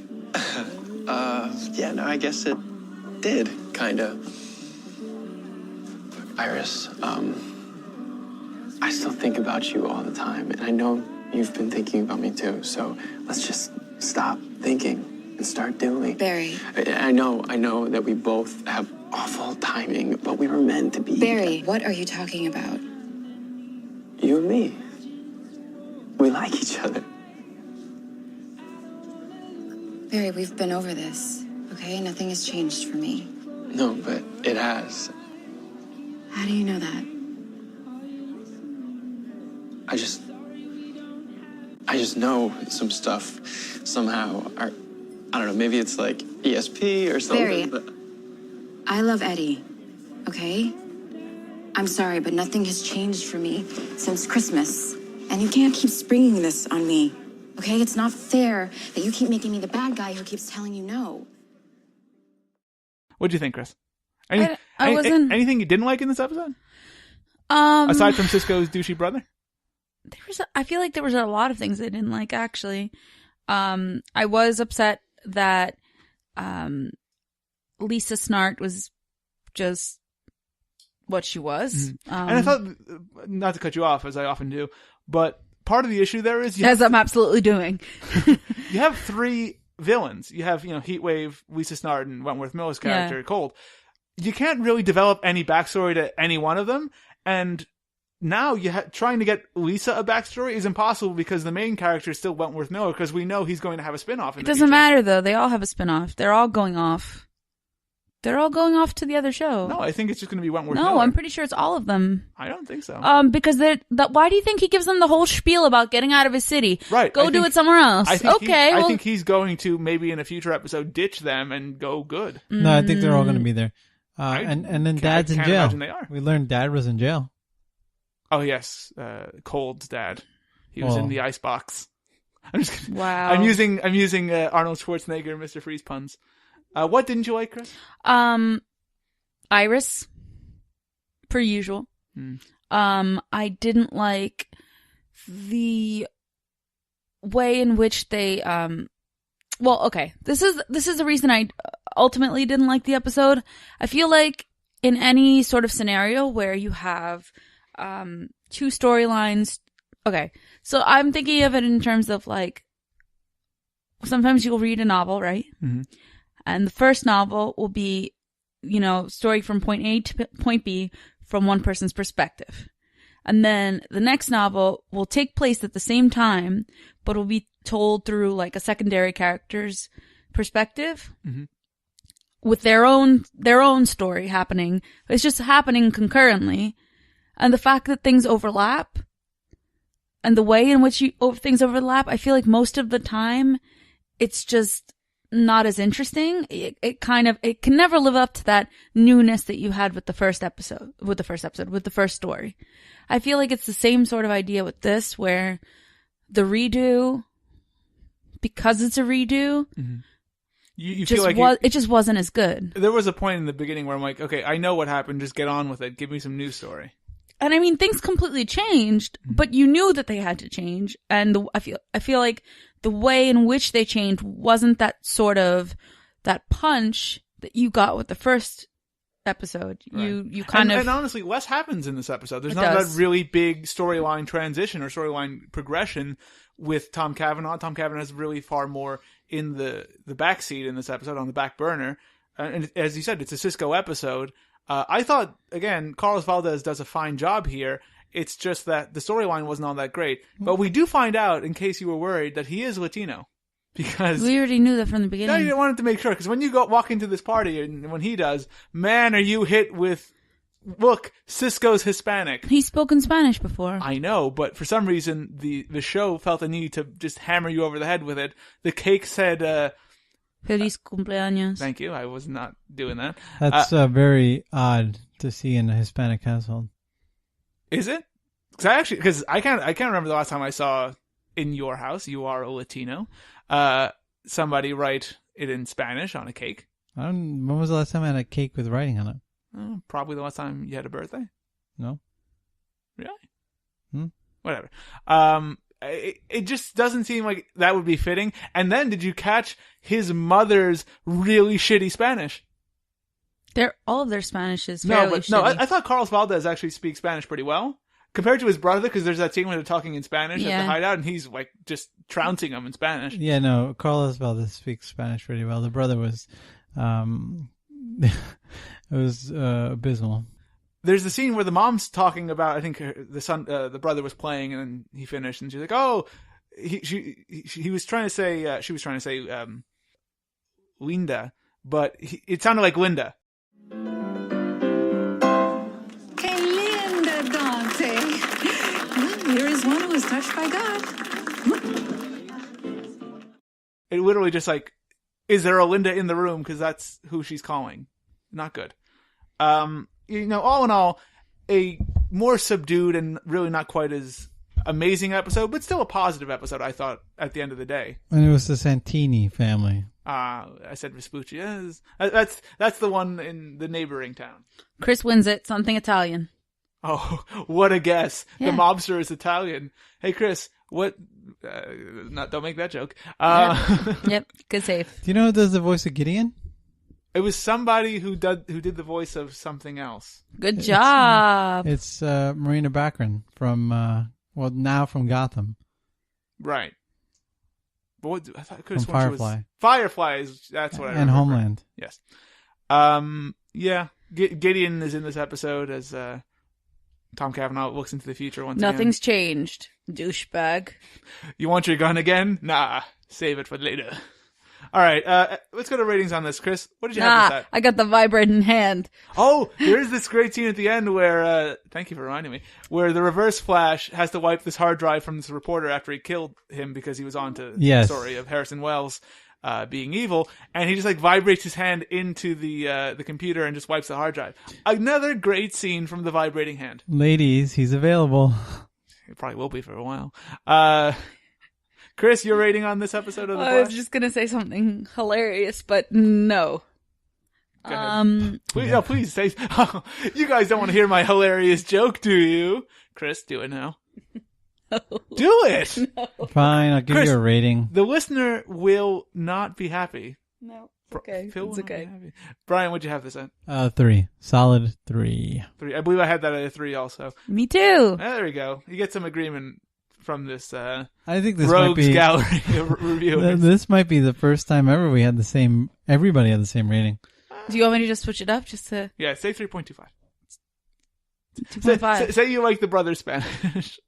Yeah, no, I guess it did, kinda. Iris, I still think about you all the time, and I know you've been thinking about me too, so let's just stop thinking and start doing. Barry. I know that we both have awful timing, but we were meant to be. Barry, what are you talking about? You and me. We like each other. Barry, we've been over this, okay? Nothing has changed for me. No, but it has. How do you know that? I just know some stuff somehow. I don't know, maybe it's like ESP or something. Barry, but I love Eddie, okay? I'm sorry, but nothing has changed for me since Christmas. And you can't keep springing this on me, okay? It's not fair that you keep making me the bad guy who keeps telling you no. What'd you think, Chris? I wasn't... Anything you didn't like in this episode? Aside from Cisco's douchey brother? I feel like there was a lot of things I didn't like, actually. I was upset that Lisa Snart was just what she was. Mm-hmm. And I thought, not to cut you off, as I often do, but part of the issue there is... As I'm absolutely doing. You have three villains. You have, Heatwave, Lisa Snart, and Wentworth Miller's character, Cold. You can't really develop any backstory to any one of them, and now trying to get Lisa a backstory is impossible because the main character is still Wentworth Miller, because we know he's going to have a spin-off in the doesn't future. matter, though. They all have a spin-off. They're all going off. They're all going off to the other show. No, I think it's just going to be Wentworth Miller. No, I'm pretty sure it's all of them. I don't think so. Because why do you think he gives them the whole spiel about getting out of his city? Right. Go do it somewhere else. I think he's going to, maybe in a future episode, ditch them and go good. No, I think they're all going to be there. And then Dad's in can't jail. imagine they are. We learned Dad was in jail. Oh, yes. Cold's dad. He was in the icebox. I'm just kidding. Wow. I'm using Arnold Schwarzenegger and Mr. Freeze puns. What didn't you like, Chris? Iris, per usual. I didn't like the way in which they well, okay. This is the reason I ultimately didn't like the episode. I feel like in any sort of scenario where you have two storylines, okay. So I'm thinking of it in terms of sometimes you'll read a novel, right? Mm-hmm. And the first novel will be, story from point A to point B from one person's perspective. And then the next novel will take place at the same time, but will be told through like a secondary character's perspective with their own story happening. It's just happening concurrently. And the fact that things overlap and the way in which things overlap, I feel like most of the time it's just not as interesting. It can never live up to that newness that you had with the first story. I feel like it's the same sort of idea with this, where the redo, because it's a redo, you feel like it just wasn't as good. There was a point in the beginning where I'm like, okay, I know what happened. Just get on with it. Give me some new story. And I mean, things completely changed, but you knew that they had to change. And I feel like the way in which they changed wasn't that sort of that punch that you got with the first episode. Right. You kind of, and honestly, less happens in this episode. There's not that really big storyline transition or storyline progression with Tom Cavanagh. Tom Cavanagh is really far more in the backseat in this episode, on the back burner. And as you said, it's a Cisco episode. I thought, again, Carlos Valdez does a fine job here. It's just that the storyline wasn't all that great. But we do find out, in case you were worried, that he is Latino. Because we already knew that from the beginning. No, you wanted to make sure. Because when you walk into this party, and when he does, man, are you hit with, look, Cisco's Hispanic. He's spoken Spanish before. I know, but for some reason, the show felt the need to just hammer you over the head with it. The cake said... Feliz cumpleaños. Thank you. I was not doing that. That's very odd to see in a Hispanic household. Is it? Because I can't remember the last time I saw in your house, you are a Latino, somebody write it in Spanish on a cake. When was the last time I had a cake with writing on it? Probably the last time you had a birthday. No. Really? Whatever. It just doesn't seem like that would be fitting. And then did you catch his mother's really shitty Spanish? All of their Spanish is fairly shitty. I thought Carlos Valdez actually speaks Spanish pretty well compared to his brother, because there's that scene where they're talking in Spanish at the hideout, and he's like just trouncing them in Spanish. Yeah, no, Carlos Valdez speaks Spanish pretty well. The brother was, it was abysmal. There's the scene where the mom's talking about, I think the brother was playing, and he finished, and she's like, "Oh, he was trying to say, she was trying to say, Linda, but it sounded like Linda." Que linda, Dante. Well, here is one who was touched by God. It literally just like, is there a Linda in the room? Because that's who she's calling. Not good. All in all, a more subdued and really not quite as amazing episode, but still a positive episode, I thought, at the end of the day. And it was the Santini family. I said Vespucci. Yes. That's the one in the neighboring town. Chris wins it. Something Italian. Oh, what a guess. Yeah. The mobster is Italian. Hey, Chris, what... don't make that joke. Yep, good save. Do you know who does the voice of Gideon? It was somebody who did the voice of something else. Good job. It's Marina Baccarin from, now from Gotham. Right. But I thought I could have from sworn Firefly. Firefly that's what I remember. And Homeland. Yes. Yeah. Gideon is in this episode as Tom Cavanagh looks into the future once again. Nothing's changed, douchebag. You want your gun again? Nah. Save it for later. All right, let's go to ratings on this. Chris, what did you have to say? I got the vibrating hand. Oh, there's this great scene at the end where, thank you for reminding me, where the Reverse Flash has to wipe this hard drive from this reporter after he killed him because he was on to the story of Harrison Wells being evil, and he just like vibrates his hand into the computer and just wipes the hard drive. Another great scene from the vibrating hand. Ladies, he's available. He probably will be for a while. Chris, your rating on this episode of The Flash? I was just going to say something hilarious, but no. Go ahead. Please say... Oh, you guys don't want to hear my hilarious joke, do you? Chris, do it now. No. Do it! No. Fine, I'll give you a rating. The listener will not be happy. No, it's okay. It's okay. Brian, what'd you have this at? 3. Solid 3. 3. I believe I had that at a 3 also. Me too. There we go. You get some agreement from this I think this Rogues might be, Gallery of reviewers. This might be the first time ever we had everybody had the same rating. Do you want me to just switch it up just to... Yeah, say 3.25. 2.5. Say you like the Brothers Spanish.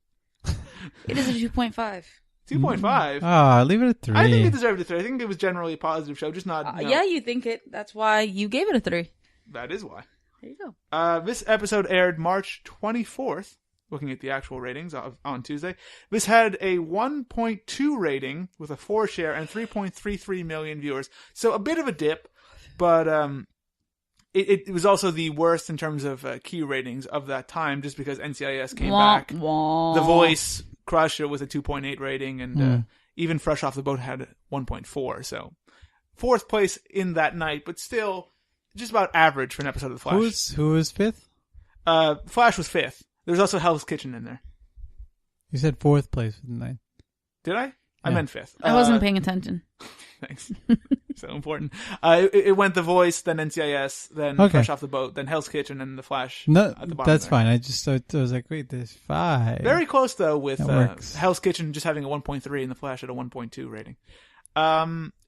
It is a 2.5. 2.5. Leave it at 3. I think it deserved a 3. I think it was generally a positive show, just not. No. Yeah, you think it. That's why you gave it a 3. That is why. There you go. This episode aired March 24th. Looking at the actual ratings on Tuesday, this had a 1.2 rating with a 4 share and 3.33 million viewers. So a bit of a dip, but it was also the worst in terms of key ratings of that time, just because NCIS came back. Wah. The Voice crushed it with a 2.8 rating, and even Fresh Off the Boat had 1.4. So 4th place in that night, but still just about average for an episode of The Flash. Who was 5th? Flash was 5th. There's also Hell's Kitchen in there. You said 4th place, didn't I? Did I? I meant 5th. I wasn't paying attention. Thanks. So important. It went The Voice, then NCIS, then Fresh Off the Boat, then Hell's Kitchen, and The Flash. No, at the bottom that's there. fine. I just I was like, wait, there's 5. Very close though with works. Hell's Kitchen just having a 1.3 and The Flash at a 1.2 rating.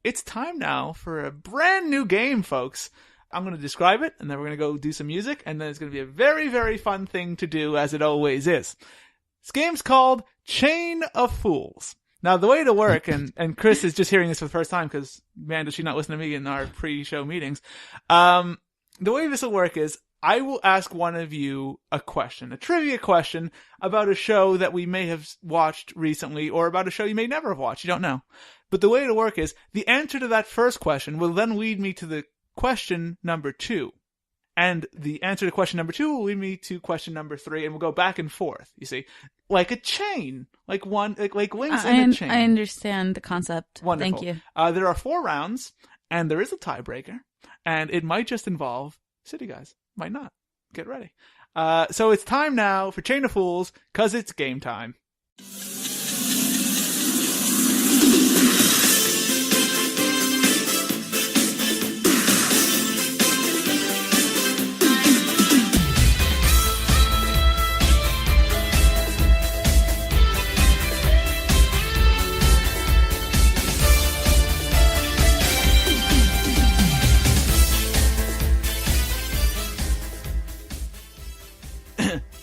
It's time now for a brand new game, folks. I'm going to describe it, and then we're going to go do some music, and then it's going to be a very, very fun thing to do, as it always is. This game's called Chain of Fools. Now, the way to work, and Chris is just hearing this for the first time, because, man, does she not listen to me in our pre-show meetings. The way this will work is, I will ask one of you a question, a trivia question, about a show that we may have watched recently, or about a show you may never have watched. You don't know. But the way to work is, the answer to that first question will then lead me to the question number 2. And the answer to question number 2 will lead me to question number 3, and we'll go back and forth, you see. Like a chain. Like links in a chain. I understand the concept. Wonderful. Thank you. There are 4 rounds, and there is a tiebreaker, and it might just involve City Guys. Might not. Get ready. So it's time now for Chain of Fools, because it's game time.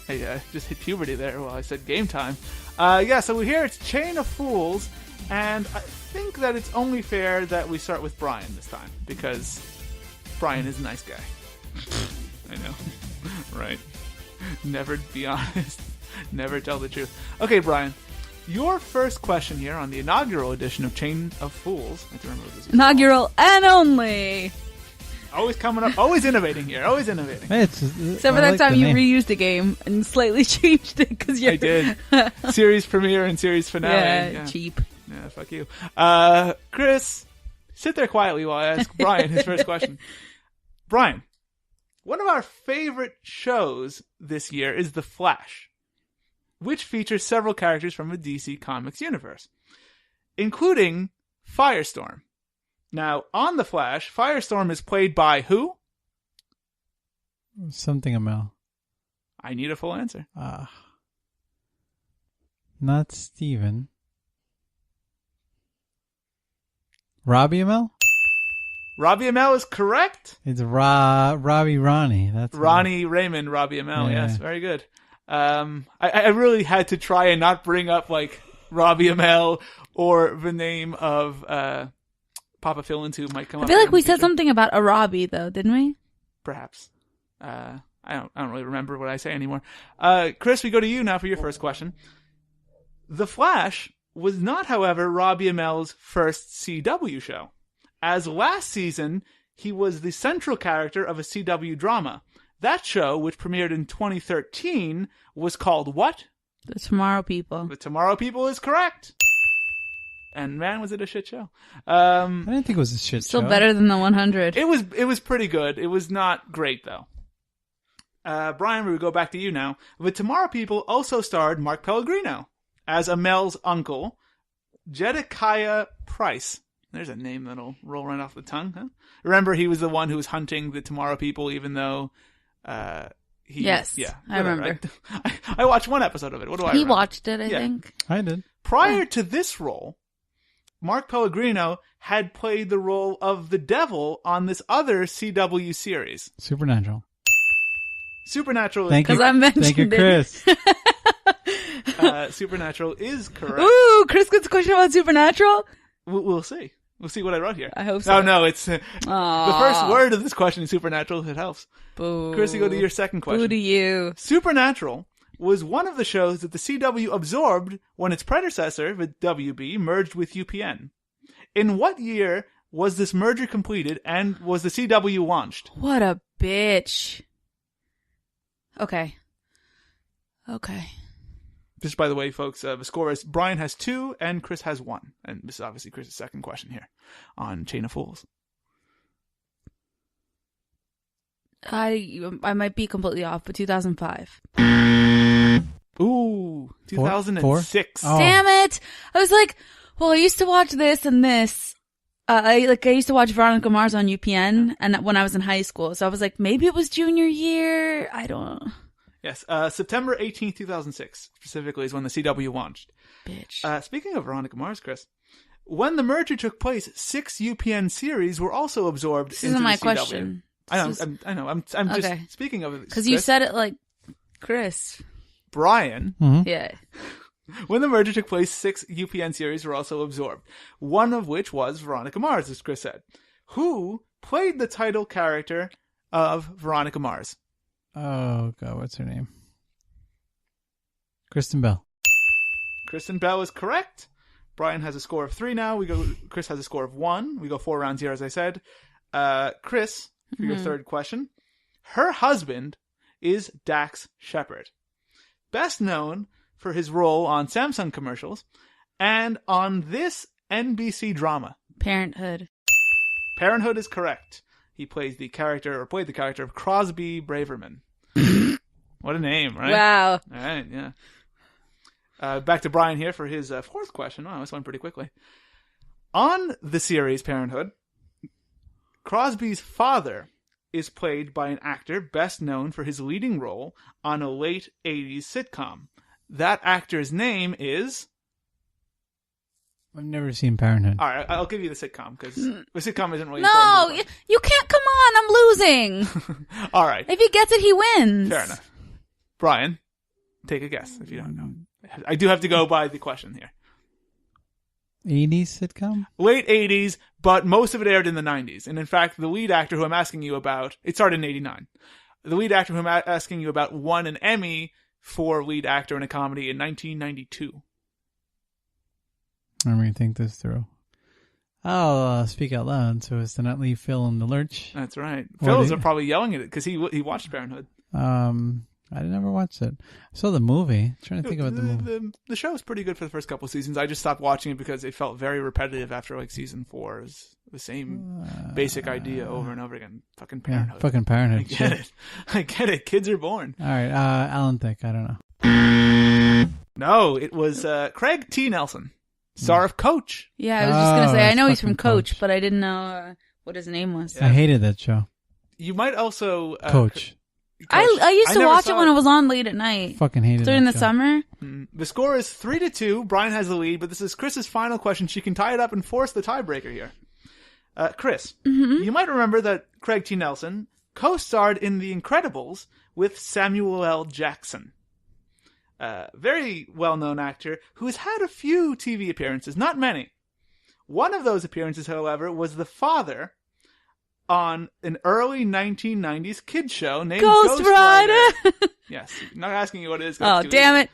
Hey, just hit puberty there while I said game time. So we're here. It's Chain of Fools, and I think that it's only fair that we start with Brian this time, because Brian is a nice guy. I know. Right. Never be honest. Never tell the truth. Okay, Brian. Your first question here on the inaugural edition of Chain of Fools. I have to remember what this is Inaugural and only. Always coming up, always innovating here, always innovating. Hey, Except for that time you reused the game and slightly changed it because you're. I did. Series premiere and series finale. Yeah, cheap. Yeah, fuck you. Chris, sit there quietly while I ask Brian his first question. Brian, one of our favorite shows this year is The Flash, which features several characters from the DC Comics universe, including Firestorm. Now, on The Flash, Firestorm is played by who? Something Amell. I need a full answer. Not Steven. Robbie Amell? Robbie Amell is correct. It's Ronnie. That's Ronnie Raymond, Robbie Amell. Yeah. Yes, very good. I really had to try and not bring up like Robbie Amell or the name of Papa Fillins, who might come up. I feel like in we the said future. something about a Robbie though, didn't we? Perhaps. I don't really remember what I say anymore. Chris, we go to you now for your first question. The Flash was not, however, Robbie Amell's first CW show. As last season, he was the central character of a CW drama. That show, which premiered in 2013, was called what? The Tomorrow People. The Tomorrow People is correct. And man, was it a shit show. I didn't think it was a shit Still show. better than the 100. It was pretty good. It was not great, though. Brian, we go back to you now. The Tomorrow People also starred Mark Pellegrino as Amel's uncle, Jedediah Price. There's a name that'll roll right off the tongue, huh? Remember, he was the one who was hunting the Tomorrow People, even though Yes, yeah, I remember. I watched one episode of it. What do I He remember? watched it, I think. I did. Prior to this role, Mark Pellegrino had played the role of the devil on this other CW series. Supernatural. Supernatural. Thank you. Because I mentioned Thank you, it. Chris. Supernatural is correct. Ooh, Chris gets a question about Supernatural? We'll see. We'll see what I wrote here. I hope so. Oh, no, it's the first word of this question is Supernatural, if it helps. Boo. Chris, you go to your second question. Boo to you. Supernatural was one of the shows that the CW absorbed when its predecessor, the WB, merged with UPN. In what year was this merger completed and was the CW launched? What a bitch. Okay. Just by the way, folks, the score is Brian has 2 and Chris has 1. And this is obviously Chris's second question here on Chain of Fools. I might be completely off, but 2005. Ooh, 2006. Oh. Damn it! I was like, well, I used to watch this and this. I used to watch Veronica Mars on UPN, and when I was in high school. So I was like, maybe it was junior year. I don't. Yes, September 18th, 2006, specifically, is when the CW launched. Bitch. Speaking of Veronica Mars, Chris, when the merger took place, 6 UPN series were also absorbed This into isn't my the CW. question. I know. I'm Okay. just speaking of it. Because you said it like Chris. Brian. Mm-hmm. Yeah. When the merger took place, 6 UPN series were also absorbed. One of which was Veronica Mars, as Chris said. Who played the title character of Veronica Mars? Oh, God, what's her name? Kristen Bell. Kristen Bell is correct. Brian has a score of 3 now. Chris has a score of 1. We go 4 rounds here, as I said. Chris, for your third question. Her husband is Dax Shepard. Best known for his role on Samsung commercials and on this NBC drama. Parenthood. Parenthood is correct. He played the character of Crosby Braverman. What a name, right? Wow. All right, yeah. Back to Brian here for his fourth question. Wow, this went pretty quickly. On the series Parenthood, Crosby's father is played by an actor best known for his leading role on a late 80s sitcom. That actor's name is... I've never seen Parenthood. All right, I'll give you the sitcom, because the sitcom isn't really No, important. you can't. Come on, I'm losing. All right. If he gets it, he wins. Fair enough. Brian, take a guess if you don't know. I do have to go by the question here. 80s sitcom? Late 80s, but most of it aired in the 90s. And in fact, the lead actor who I'm asking you about, it started in 89. The lead actor who I'm asking you about won an Emmy for lead actor in a comedy in 1992. Let me think this through. I'll speak out loud so as to not leave Phil in the lurch. That's right. What Phil's do you- probably yelling at it because he watched Parenthood. I never watched it. I saw the movie. I'm trying to think about the movie. The show was pretty good for the first couple of seasons. I just stopped watching it because it felt very repetitive after like season 4. It was the same basic idea over and over again. Fucking Parenthood. Yeah, fucking Parenthood. I get it. Kids are born. All right, Alan Thicke. I don't know. No, it was Craig T. Nelson, star of Coach. Yeah, I was just gonna say. I it's know he's from fucking Coach, but I didn't know what his name was. I hated that show. You might also Coach. I used to never watch saw it when it was on late at night. Fucking hated During that the show. summer. The score is 3-2. Brian has the lead, but this is Chris's final question. She can tie it up and force the tiebreaker here. Chris, you might remember that Craig T. Nelson co-starred in The Incredibles with Samuel L. Jackson. Very well-known actor who has had a few TV appearances, not many. One of those appearances, however, was the father on an early 1990s kids show named Ghost Rider. Yes, not asking you what it is. Oh, damn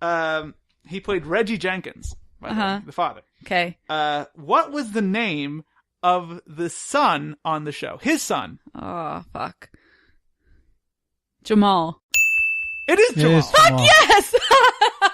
it. He played Reggie Jenkins, by the way, the father. Okay. What was the name of the son on the show? His son. Oh, fuck. Jamal. It is Jamal. Fuck yes!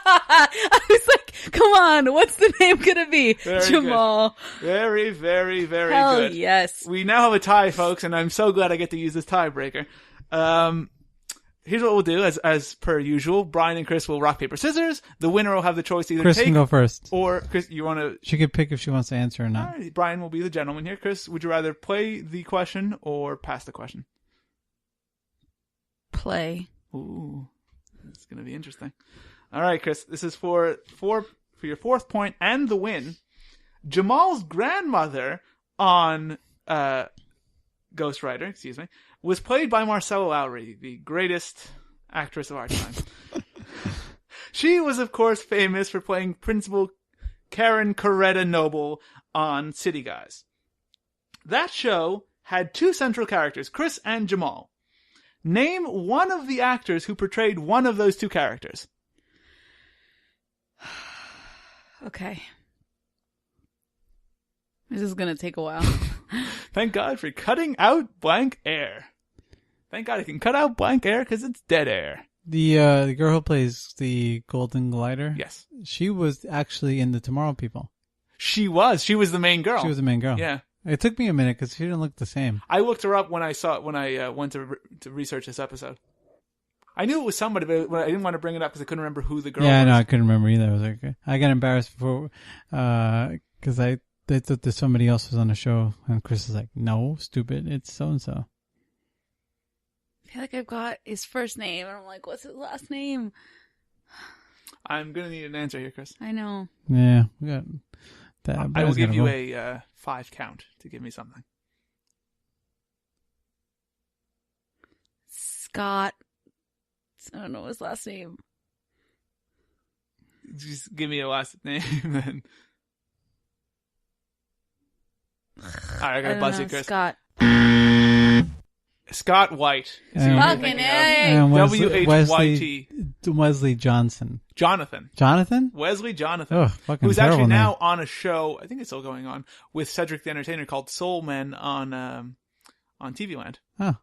I was like, come on, what's the name gonna be? Very Jamal. Good. Very, very, very Hell good. yes. We now have a tie, folks, and I'm so glad I get to use this tiebreaker. Here's what we'll do, as per usual. Brian and Chris will rock, paper, scissors. The winner will have the choice to either Chris take... can go first. Or, Chris, you want to... She could pick if she wants to answer or not. All right, Brian will be the gentleman here. Chris, would you rather play the question or pass the question? Play. Ooh, it's going to be interesting. All right, Chris, this is for your fourth point and the win. Jamal's grandmother on Ghost Rider, was played by Marcella Lowry, the greatest actress of our time. She was, of course, famous for playing Principal Karen Coretta Noble on City Guys. That show had two central characters, Chris and Jamal. Name one of the actors who portrayed one of those two characters. Okay. This is going to take a while. Thank God for cutting out blank air. Thank God I can cut out blank air because it's dead air. The girl who plays the Golden Glider. Yes. She was actually in the Tomorrow People. She was the main girl. She was the main girl. Yeah. It took me a minute because she didn't look the same. I looked her up when I went to research this episode. I knew it was somebody, but I didn't want to bring it up because I couldn't remember who the girl was. Yeah, no, I couldn't remember either. I was like, I got embarrassed before because they thought that somebody else was on the show, and Chris was like, "No, stupid, it's so and so." I feel like I've got his first name, and I'm like, what's his last name? I'm gonna need an answer here, Chris. I know. Yeah, we got that. I will give you a 5 count to give me something. Scott. I don't know his last name. Just give me a last name, then. All right, I got to buzz you, Chris. Scott White. Fucking A. And W-H-Y-T. Wesley Johnson. Jonathan. Wesley Jonathan. Oh, fucking who's terrible actually name. now on a show, I think it's still going on, with Cedric the Entertainer called Soul Men on TV Land. Oh.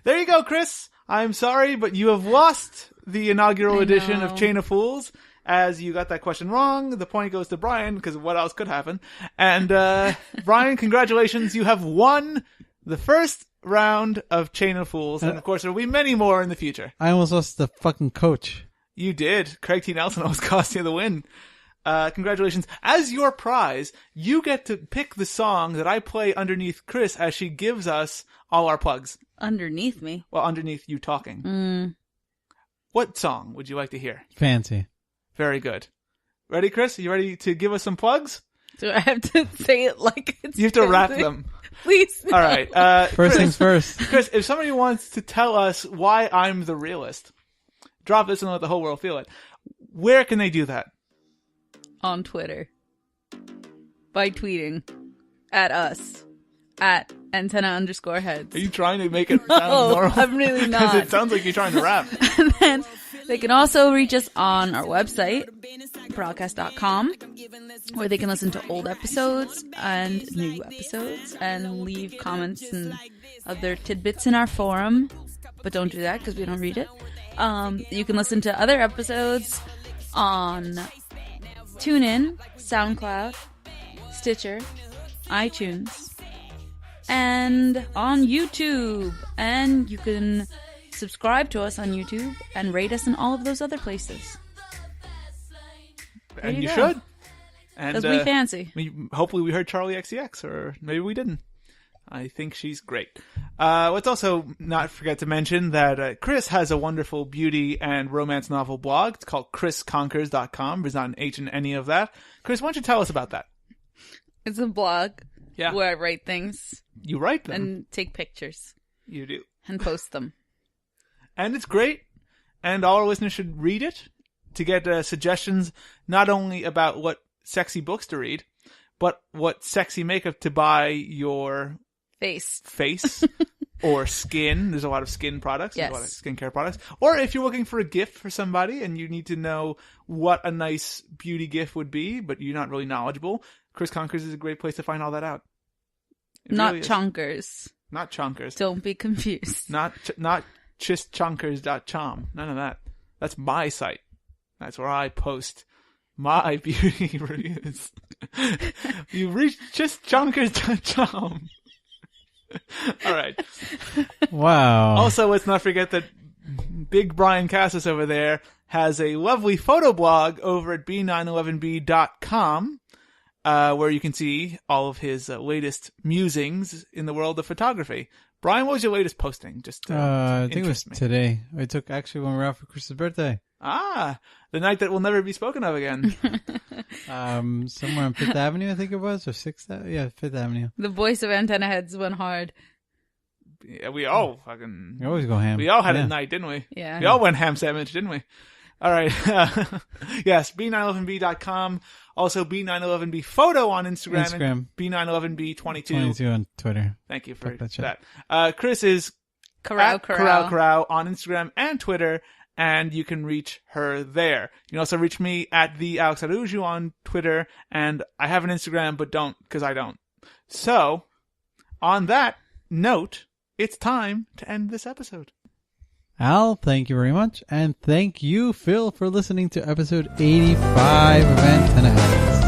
There you go, Chris. I'm sorry, but you have lost the inaugural edition of Chain of Fools, as you got that question wrong. The point goes to Brian, because what else could happen? And, Brian, congratulations. You have won the first round of Chain of Fools, and of course there will be many more in the future. I almost lost the fucking coach. You did. Craig T. Nelson almost cost you the win. Congratulations. As your prize, you get to pick the song that I play underneath Chris as she gives us all our plugs. Underneath me? Well, underneath you talking. What song would you like to hear? Fancy. Very good. Ready, Chris? Are you ready to give us some plugs? Do I have to say it like it's You have to fancy? rap them. Please. No. All right. First Chris, things first. Chris, if somebody wants to tell us why I'm the realist, drop this and let the whole world feel it. Where can they do that? On Twitter. By tweeting at us. At antenna_heads. Are you trying to make it sound normal? I'm really not. Because it sounds like you're trying to rap. And then they can also reach us on our website, broadcast.com, where they can listen to old episodes and new episodes and leave comments and other tidbits in our forum. But don't do that because we don't read it. You can listen to other episodes on TuneIn, SoundCloud, Stitcher, iTunes, and on YouTube. And you can subscribe to us on YouTube and rate us in all of those other places. And you go. should. And Because we fancy. Hopefully we heard Charlie XCX, or maybe we didn't. I think she's great. Let's also not forget to mention that Chris has a wonderful beauty and romance novel blog. It's called chrisconquers.com. There's not an H in any of that. Chris, why don't you tell us about that? It's a blog Yeah. where I write things You write them. and take pictures You do. and post them. And it's great. And all our listeners should read it to get suggestions not only about what sexy books to read, but what sexy makeup to buy your face or skin. There's a lot of skin products. Yes. There's a lot of skincare products. Or if you're looking for a gift for somebody and you need to know what a nice beauty gift would be, but you're not really knowledgeable, Chris Conquers is a great place to find all that out. It Not really is. chonkers. Not chonkers. Don't be confused. Not justchonkers.com. None of that. That's my site. That's where I post my beauty reviews. You reach justchonkers.com. All right. Wow. Also, let's not forget that Big Brian Cassis over there has a lovely photo blog over at b911b.com, where you can see all of his latest musings in the world of photography. Brian, what was your latest posting? Just I think it was interest me. today. I took actually when we were out for Chris's birthday. Ah, the night that will never be spoken of again. Somewhere on 5th Avenue, I think it was, or 6th. Yeah, 5th Avenue. The voice of Antenna Heads went hard. Yeah, we all fucking... You always go ham. We all had Yeah. a night, didn't we? Yeah. We all went ham sandwich, didn't we? All right. Yes, B911B.com. Also, B911B photo on Instagram. Instagram. And B911B22. 22 on Twitter. Thank you for Fuck that shit. that. Chris is Corral, at Corral on Instagram and Twitter, and you can reach her there. You can also reach me at the Alex Aruju on Twitter, and I have an Instagram, but don't, because I don't. So, on that note, it's time to end this episode. Al, thank you very much. And thank you, Phil, for listening to episode 85 of Antenna Heads.